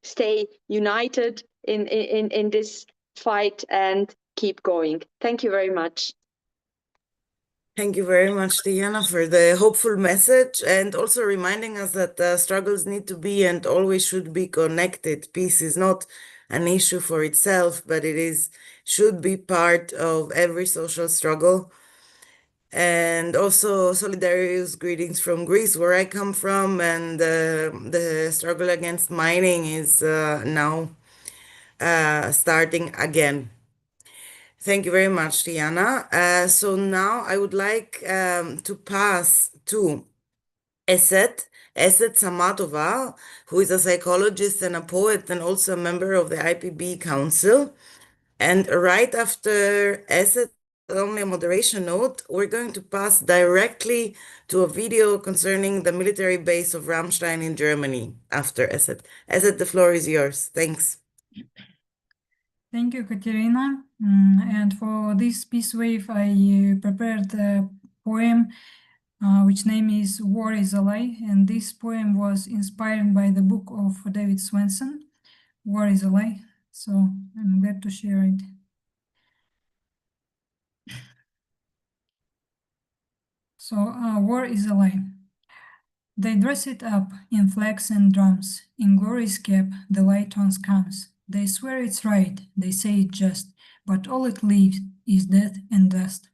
stay united in this fight and keep going. Thank you very much. Thank you very much, Diana, for the hopeful message and also reminding us that struggles need to be and always should be connected. Peace is not an issue for itself, but should be part of every social struggle. And also solidarious greetings from Greece, where I come from, and the struggle against mining is now starting again. Thank you very much, Diana. So now I would like to pass to Esset Samatova, who is a psychologist and a poet and also a member of the IPB Council. And right after Esset, only a moderation note, we're going to pass directly to a video concerning the military base of Ramstein in Germany after Esset. Esset, the floor is yours. Thanks. Thank you, Katerina. And for this peace wave, I prepared a poem which name is War is a Lie. And this poem was inspired by the book of David Swenson, War is a Lie. So I'm glad to share it. So war is a lie. They dress it up in flags and drums, in glorious cap the light once comes. They swear it's right, they say it's just, but all it leaves is death and dust.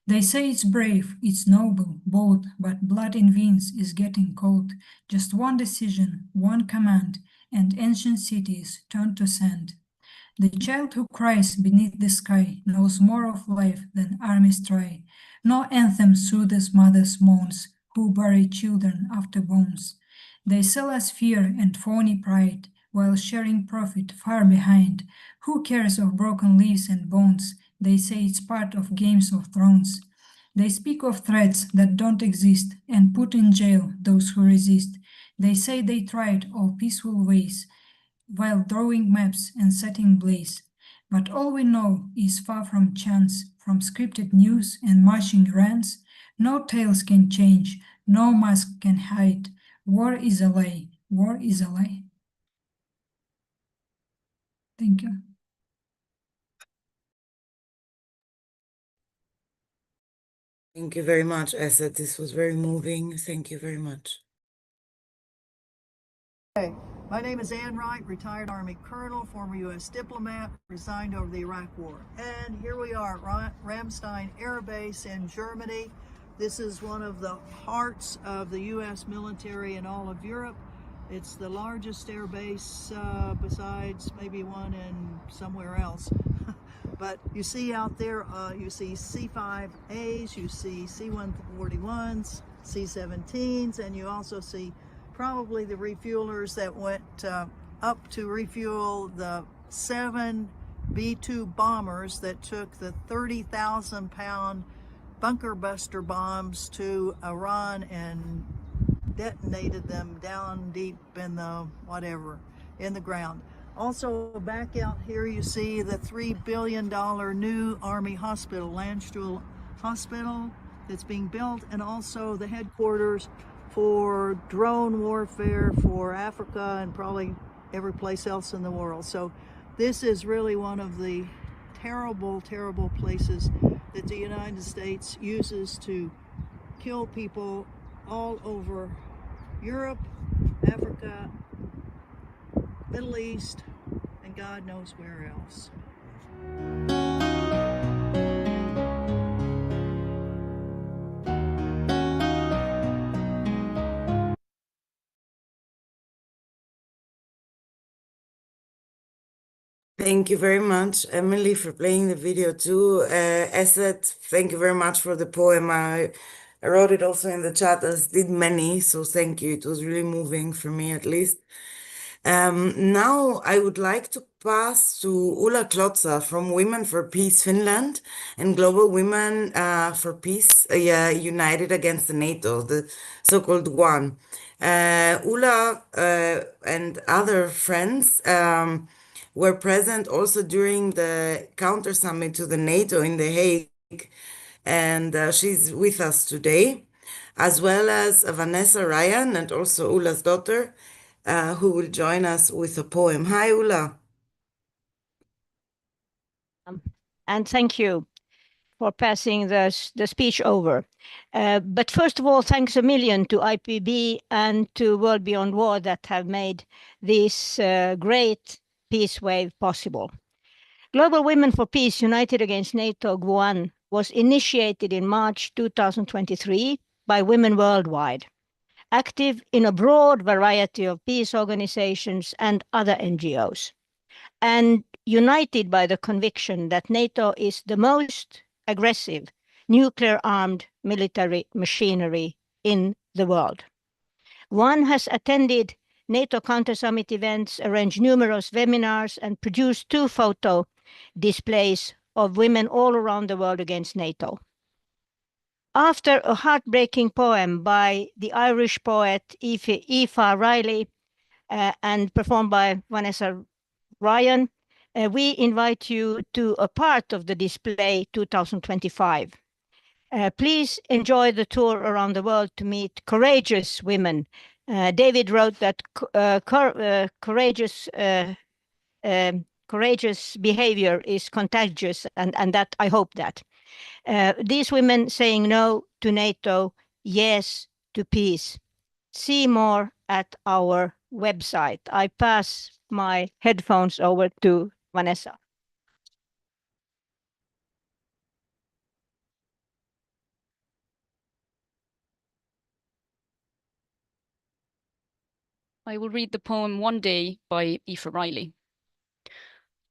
They say it's brave, it's noble, bold, but blood in veins is getting cold. Just one decision, one command, and ancient cities turn to sand. The child who cries beneath the sky knows more of life than armies try. No anthem soothes mother's moans, who bury children after bones. They sell us fear and phony pride, while sharing profit far behind. Who cares of broken leaves and bones? They say it's part of Games of Thrones. They speak of threats that don't exist and put in jail those who resist. They say they tried all peaceful ways, while drawing maps and setting blaze. But all we know is far from chance, from scripted news and marching rants. No tales can change, no mask can hide. War is a lie, war is a lie. Thank you. Thank you very much, Esset. This was very moving. Thank you very much. Hey, my name is Ann Wright, retired Army Colonel, former U.S. diplomat, resigned over the Iraq War. And here we are at Ramstein Air Base in Germany. This is one of the hearts of the U.S. military in all of Europe. It's the largest air base besides maybe one in somewhere else. But you see out there, you see C-5As, you see C-141s, C-17s, and you also see probably the refuelers that went up to refuel the 7 B-2 bombers that took the 30,000-pound bunker buster bombs to Iran and detonated them down deep in the whatever, in the ground. Also back out here you see the $3 billion new Army hospital, Landstuhl Hospital, that's being built, and also the headquarters for drone warfare for Africa and probably every place else in the world. So this is really one of the terrible, terrible places that the United States uses to kill people all over Europe, Africa, Middle East, and God knows where else. Thank you very much, Emily, for playing the video too. Esset, thank you very much for the poem. I wrote it also in the chat, as did many, so thank you. It was really moving for me, at least. Now I would like to pass to Ulla Klotza from Women for Peace Finland and Global Women for Peace United Against the NATO, the so-called one. Ulla and other friends were present also during the counter summit to the NATO in The Hague, and she's with us today, as well as Vanessa Ryan and also Ulla's daughter, who will join us with a poem. Hi, Ulla. And thank you for passing the speech over. But first of all, thanks a million to IPB and to World Beyond War that have made this great peace wave possible. Global Women for Peace United Against NATO GWAN was initiated in March 2023 by women worldwide, active in a broad variety of peace organizations and other NGOs, and united by the conviction that NATO is the most aggressive nuclear-armed military machinery in the world. One has attended NATO Counter Summit events, arranged numerous webinars, and produced 2 photo displays of women all around the world against NATO. After a heartbreaking poem by the Irish poet Aoife Riley and performed by Vanessa Ryan, we invite you to a part of the display 2025. Please enjoy the tour around the world to meet courageous women. David wrote that courageous behavior is contagious, and that I hope that. These women saying no to NATO, yes to peace. See more at our website. I pass my headphones over to Vanessa. I will read the poem One Day by Aoife Riley.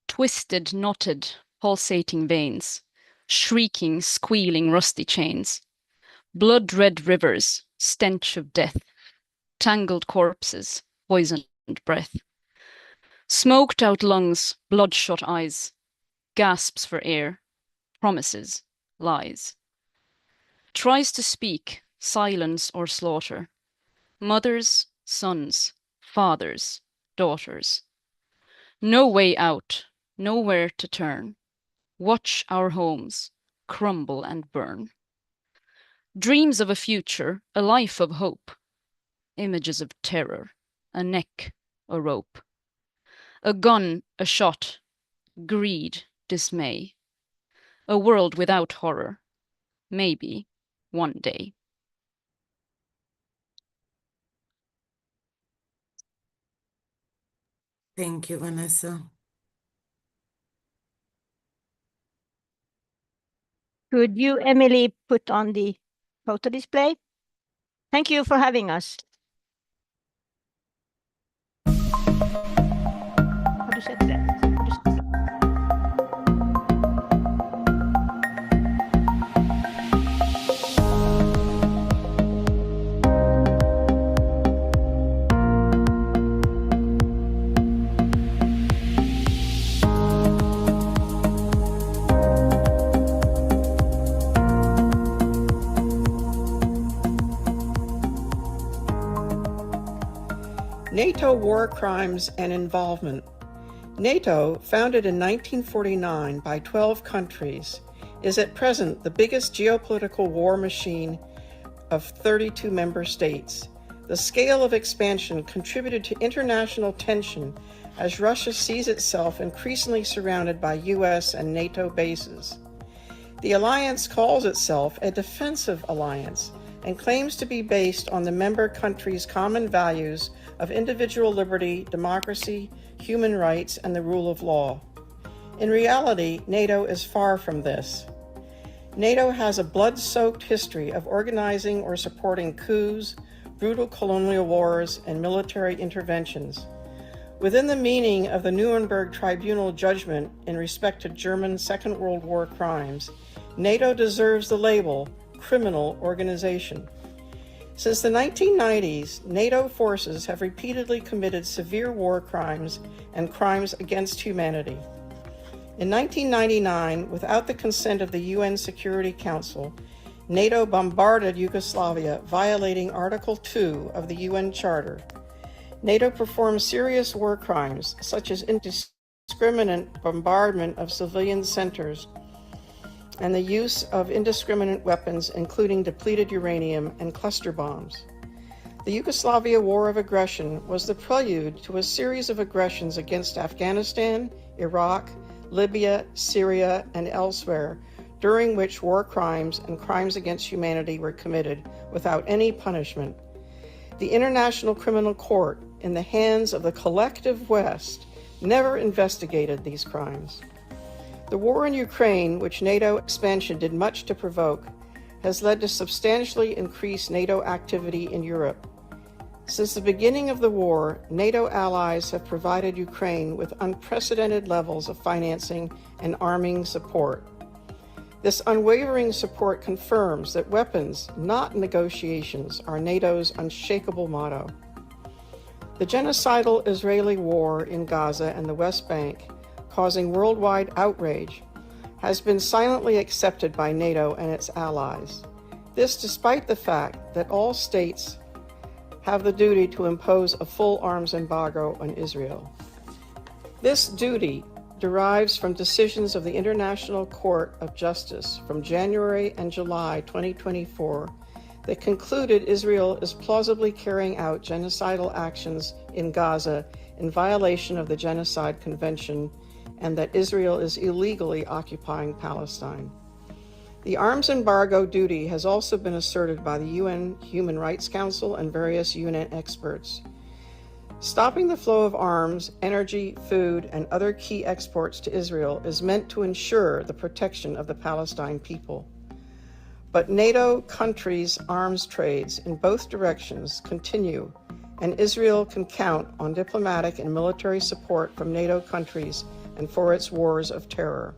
Twisted, knotted, pulsating veins, shrieking, squealing, rusty chains, blood-red rivers, stench of death, tangled corpses, poisoned breath, smoked-out lungs, bloodshot eyes, gasps for air, promises, lies. Tries to speak, silence or slaughter, mothers, sons, fathers, daughters. No way out, nowhere to turn. Watch our homes crumble and burn. Dreams of a future, a life of hope. Images of terror, a neck, a rope. A gun, a shot, greed, dismay. A world without horror, maybe one day. Thank you, Vanessa. Could you, Emily, put on the photo display? Thank you for having us. Har du sett det? NATO war crimes and involvement. NATO, founded in 1949 by 12 countries, is at present the biggest geopolitical war machine of 32 member states. The scale of expansion contributed to international tension as Russia sees itself increasingly surrounded by US and NATO bases. The alliance calls itself a defensive alliance and claims to be based on the member countries' common values of individual liberty, democracy, human rights, and the rule of law. In reality, NATO is far from this. NATO has a blood-soaked history of organizing or supporting coups, brutal colonial wars, and military interventions. Within the meaning of the Nuremberg Tribunal judgment in respect to German Second World War crimes, NATO deserves the label criminal organization. Since the 1990s, NATO forces have repeatedly committed severe war crimes and crimes against humanity. In 1999, without the consent of the UN Security Council, NATO bombarded Yugoslavia, violating Article 2 of the UN Charter. NATO performed serious war crimes, such as indiscriminate bombardment of civilian centers and the use of indiscriminate weapons, including depleted uranium and cluster bombs. The Yugoslavia War of Aggression was the prelude to a series of aggressions against Afghanistan, Iraq, Libya, Syria, and elsewhere during which war crimes and crimes against humanity were committed without any punishment. The International Criminal Court, in the hands of the collective West, never investigated these crimes. The war in Ukraine, which NATO expansion did much to provoke, has led to substantially increased NATO activity in Europe. Since the beginning of the war, NATO allies have provided Ukraine with unprecedented levels of financing and arming support. This unwavering support confirms that weapons, not negotiations, are NATO's unshakable motto. The genocidal Israeli war in Gaza and the West Bank, causing worldwide outrage, has been silently accepted by NATO and its allies. This despite the fact that all states have the duty to impose a full arms embargo on Israel. This duty derives from decisions of the International Court of Justice from January and July 2024 that concluded Israel is plausibly carrying out genocidal actions in Gaza in violation of the Genocide Convention and that Israel is illegally occupying Palestine. The arms embargo duty has also been asserted by the UN Human Rights Council and various UN experts. Stopping the flow of arms, energy, food, and other key exports to Israel is meant to ensure the protection of the Palestine people. But NATO countries' arms trades in both directions continue, and Israel can count on diplomatic and military support from NATO countries and for its wars of terror.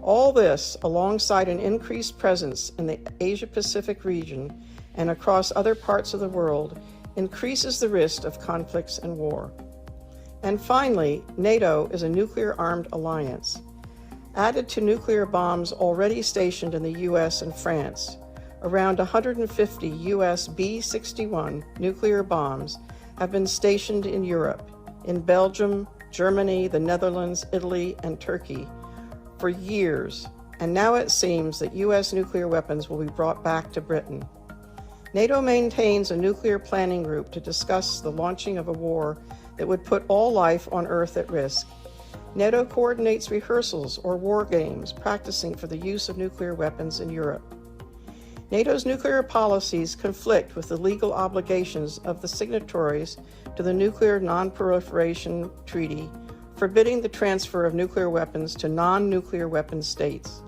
All this, alongside an increased presence in the Asia-Pacific region and across other parts of the world, increases the risk of conflicts and war. And finally, NATO is a nuclear-armed alliance. Added to nuclear bombs already stationed in the US and France, around 150 US B-61 nuclear bombs have been stationed in Europe, in Belgium, Germany, the Netherlands, Italy, and Turkey for years, and now it seems that US nuclear weapons will be brought back to Britain. NATO maintains a nuclear planning group to discuss the launching of a war that would put all life on Earth at risk. NATO coordinates rehearsals or war games practicing for the use of nuclear weapons in Europe. NATO's nuclear policies conflict with the legal obligations of the signatories to the Nuclear Non-Proliferation Treaty, forbidding the transfer of nuclear weapons to non-nuclear weapon states.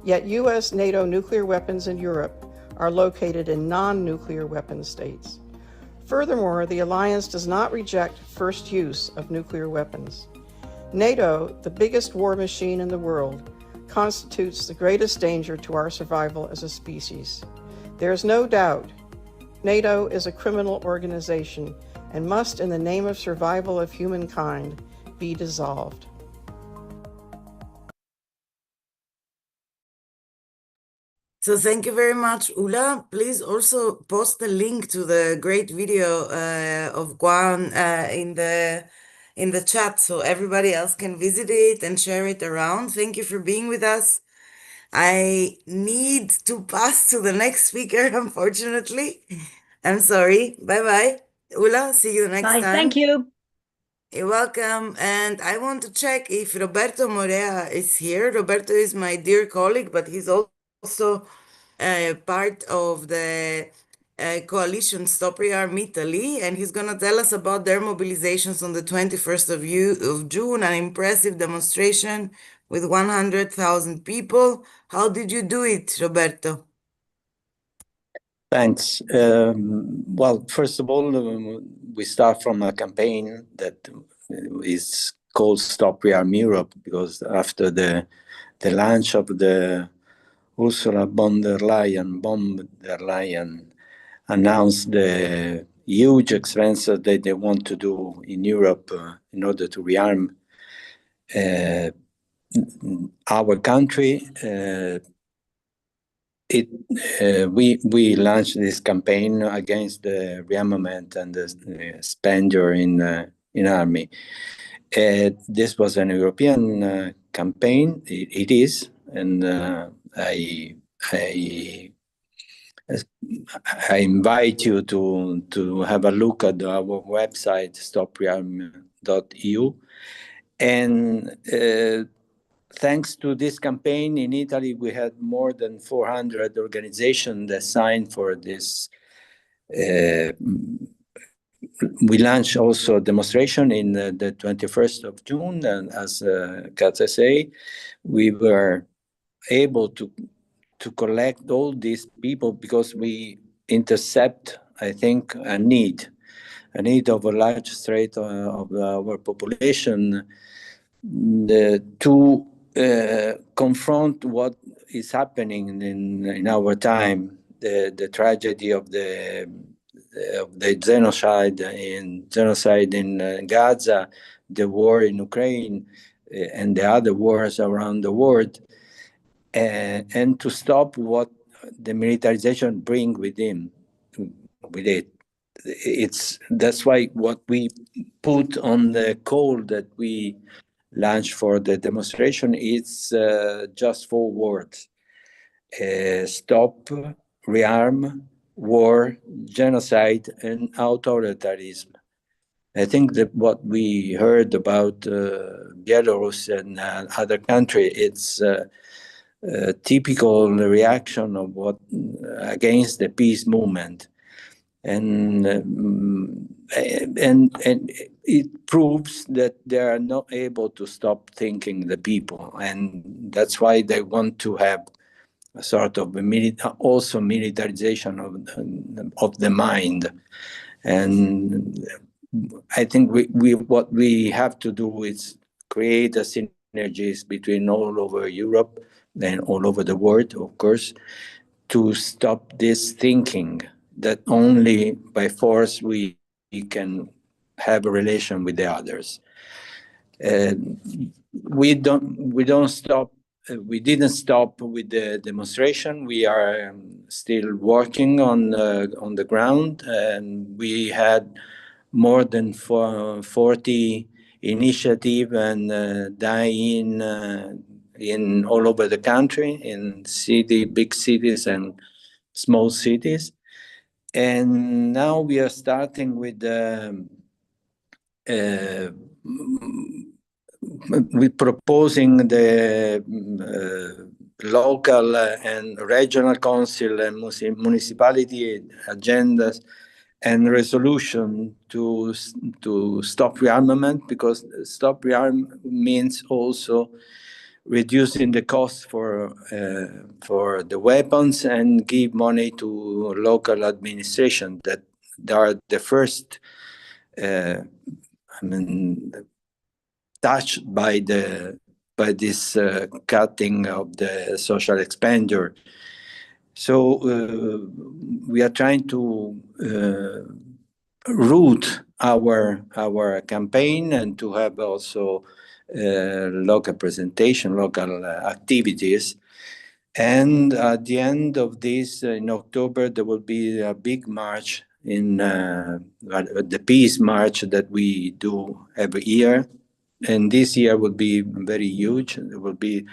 Yet US NATO nuclear weapons in Europe are located in non-nuclear weapon states. Furthermore, the alliance does not reject first use of nuclear weapons. NATO, the biggest war machine in the world, constitutes the greatest danger to our survival as a species. There is no doubt NATO is a criminal organization and must, in the name of survival of humankind, be dissolved. So thank you very much, Ula. Please also post the link to the great video of Guan in the chat so everybody else can visit it and share it around. Thank you for being with us. I need to pass to the next speaker, unfortunately. I'm sorry. Bye-bye. Ula, see you next Bye. time. Thank you. You're welcome. And I want to check if Roberto Morea is here. Roberto is my dear colleague, but he's also part of the coalition Stop Rearm Italy, and he's going to tell us about their mobilizations on the 21st of June, an impressive demonstration with 100,000 people. How did you do it, Roberto? Thanks. Well, first of all, we start from a campaign that is called Stop Rearm Europe, because after the launch of the Ursula von der Leyen announced the huge expenses that they want to do in Europe in order to rearm our country. We launched this campaign against the rearmament and the spending in army. This was an European campaign. It is, and I invite you to have a look at our website, stoprearm.eu, and thanks to this campaign in Italy, we had more than 400 organizations that signed for this. We launched also a demonstration in the 21st of June, and as Katja say, we were able to collect all these people because we intercept, I think, a need of a large strata of our population to confront what is happening in our time, the tragedy of the genocide in Gaza, the war in Ukraine, and the other wars around the world, and to stop what the militarization bring with it. That's why what we put on the call that we launched for the demonstration is just 4 words: stop, rearm, war, genocide, and authoritarianism. I think that what we heard about Belarus and other countries, it's a typical reaction of what against the peace movement, and it proves that they are not able to stop thinking the people, and that's why they want to have a sort of also militarization of the mind. And I think what we have to do is create a synergies between all over Europe and all over the world, of course, to stop this thinking that only by force we can have a relation with the others. We don't stop. We didn't stop with the demonstration. We are still working on the ground, and we had more than 40 initiative and die-in in all over the country, in big cities and small cities. And now we are starting with proposing the local and regional council and municipality agendas and resolution to stop rearmament, because stop rearm means also reducing the cost for the weapons and give money to local administration that they are the first touched by this cutting of the social expenditure. So we are trying to root our campaign and to have also local presentation, local activities. And at the end of this, in October, there will be a big march in the Peace March that we do every year. And this year will be very huge. It will be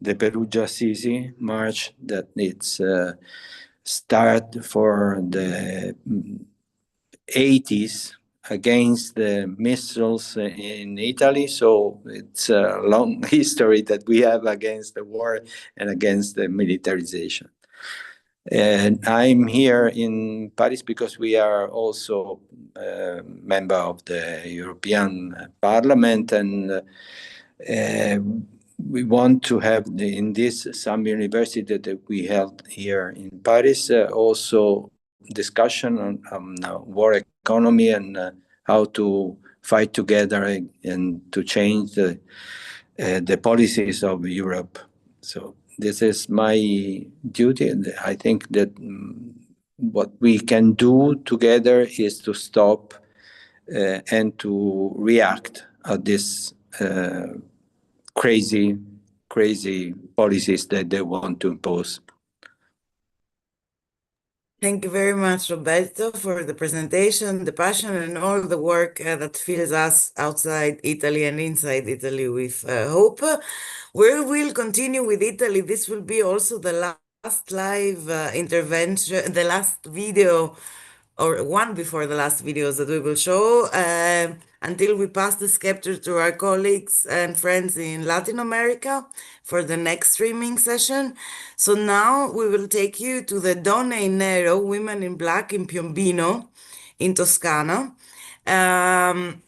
the Perugia Assisi March that it's start for the 80s against the missiles in Italy. So it's a long history that we have against the war and against the militarization. And I'm here in Paris because we are also a member of the European Parliament, and we want to have in this some university that we held here in Paris also discussion on war economy and how to fight together and to change the policies of Europe. So this is my duty, and I think that what we can do together is to stop and to react at this crazy policies that they want to impose. Thank you very much, Roberto, for the presentation, the passion, and all the work that fills us outside Italy and inside Italy with hope. We will continue with Italy. This will be also the last live intervention, the last video or one before the last videos that we will show, until we pass the scepter to our colleagues and friends in Latin America for the next streaming session. So now we will take you to the Donne in Nero, Women in Black in Piombino, in Toscana. With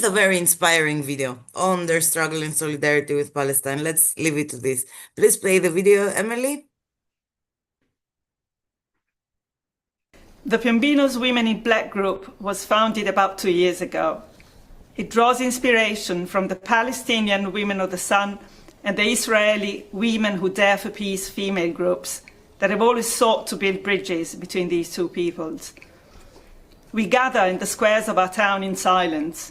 a very inspiring video on their struggle in solidarity with Palestine. Let's leave it to this. Please play the video, Emily. The Piombino's Women in Black group was founded about 2 years ago. It draws inspiration from the Palestinian Women of the Sun and the Israeli Women Who Dare for Peace female groups that have always sought to build bridges between these two peoples. We gather in the squares of our town in silence,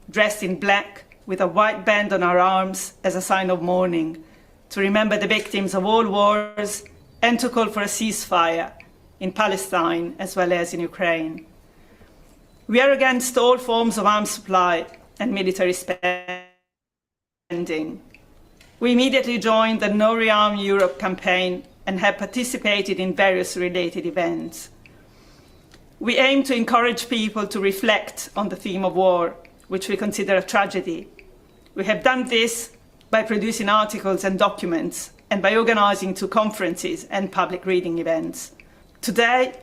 dressed in black, with a white band on our arms as a sign of mourning, to remember the victims of all wars and to call for a ceasefire in Palestine as well as in Ukraine. We are against all forms of arms supply and military spending. We immediately joined the No Rearm Europe campaign and have participated in various related events. We aim to encourage people to reflect on the theme of war, which we consider a tragedy. We have done this by producing articles and documents and by organizing 2 conferences and public reading events. Today,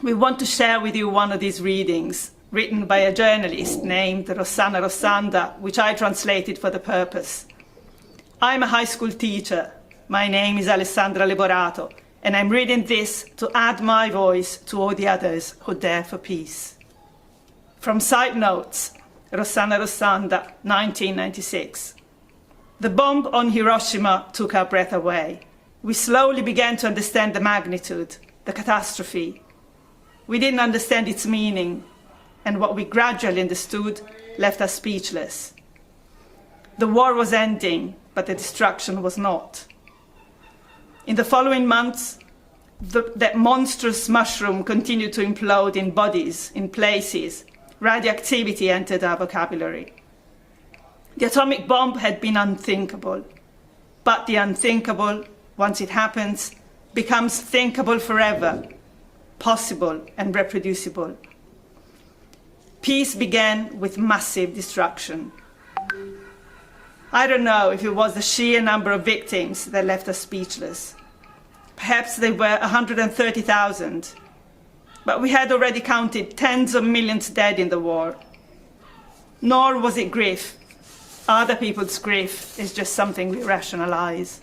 we want to share with you one of these readings, written by a journalist named Rossana Rossanda, which I translated for the purpose. I'm a high school teacher. My name is Alessandra Leborato, and I'm reading this to add my voice to all the others who dare for peace. From Side Notes, Rossana Rossanda, 1996. The bomb on Hiroshima took our breath away. We slowly began to understand the magnitude, the catastrophe. We didn't understand its meaning, and what we gradually understood left us speechless. The war was ending, but the destruction was not. In the following months, that monstrous mushroom continued to implode in bodies, in places. Radioactivity entered our vocabulary. The atomic bomb had been unthinkable, but the unthinkable, once it happens, becomes thinkable forever, possible and reproducible. Peace began with massive destruction. I don't know if it was the sheer number of victims that left us speechless. Perhaps they were 130,000, but we had already counted tens of millions dead in the war. Nor was it grief. Other people's grief is just something we rationalize.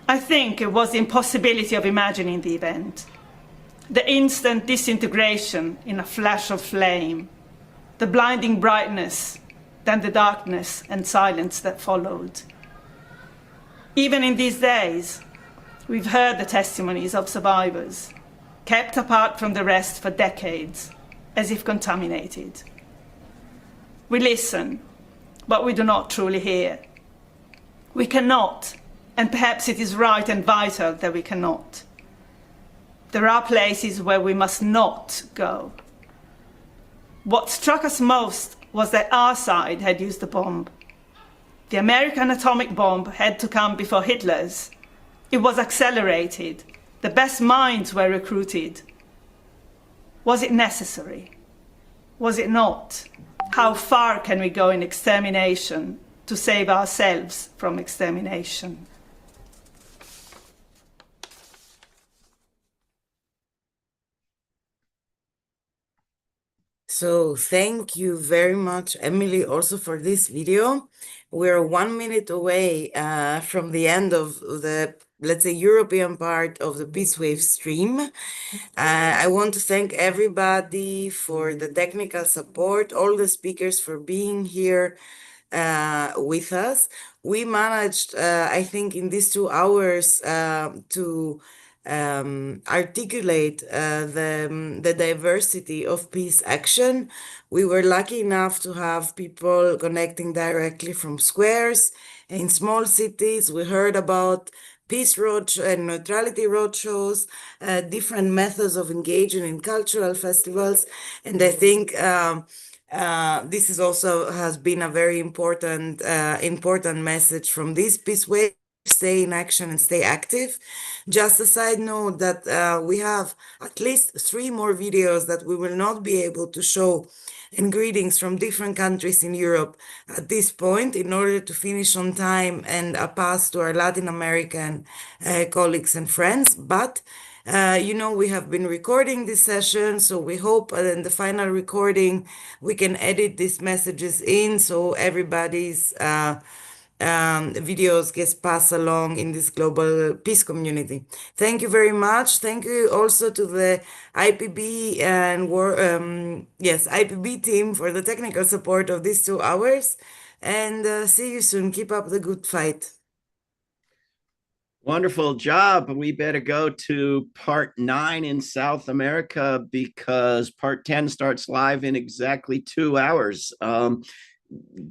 I think it was the impossibility of imagining the event, the instant disintegration in a flash of flame, the blinding brightness, then the darkness and silence that followed. Even in these days, we've heard the testimonies of survivors, kept apart from the rest for decades, as if contaminated. We listen, but we do not truly hear. We cannot, and perhaps it is right and vital that we cannot. There are places where we must not go. What struck us most was that our side had used the bomb. The American atomic bomb had to come before Hitler's. It was accelerated. The best minds were recruited. Was it necessary? Was it not? How far can we go in extermination to save ourselves from extermination? So thank you very much, Emily, also for this video. We're 1 minute away from the end of the, let's say, European part of the Peace Wave stream. I want to thank everybody for the technical support, all the speakers for being here with us. We managed, I think, in these 2 hours to articulate the diversity of peace action. We were lucky enough to have people connecting directly from squares in small cities. We heard about peace road and neutrality roadshows, different methods of engaging in cultural festivals, and I think this is also has been a very important message from this Peace Wave. stay in action and stay active. Just a side note that we have at least 3 more videos that we will not be able to show, and greetings from different countries in Europe at this point, in order to finish on time and pass to our Latin American colleagues and friends. But you know, we have been recording this session, so we hope in the final recording we can edit these messages in so everybody's videos gets passed along in this global peace community. Thank you very much. Thank you also to the IPB and IPB team for the technical support of these 2 hours. And see you soon. Keep up the good fight. Wonderful job. We better go to part 9 in South America because part 10 starts live in exactly 2 hours.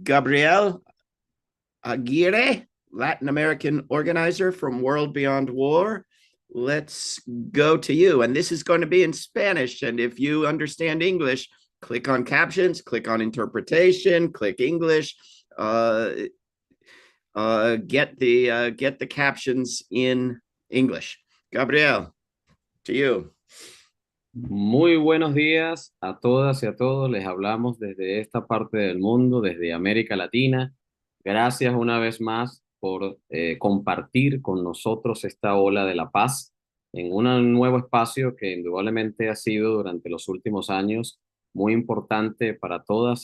Gabriel Aguirre, Latin American organizer from World Beyond War. Let's go to you. And this is going to be in Spanish. And if you understand English, click on captions, click on interpretation, click English. Get the captions in English. Gabriel, to you. Muy buenos días a todas y a todos. Les hablamos desde esta parte del mundo, desde América Latina. Gracias una vez más por compartir con nosotros esta ola de la paz en un nuevo espacio que indudablemente ha sido durante los últimos años muy importante para todas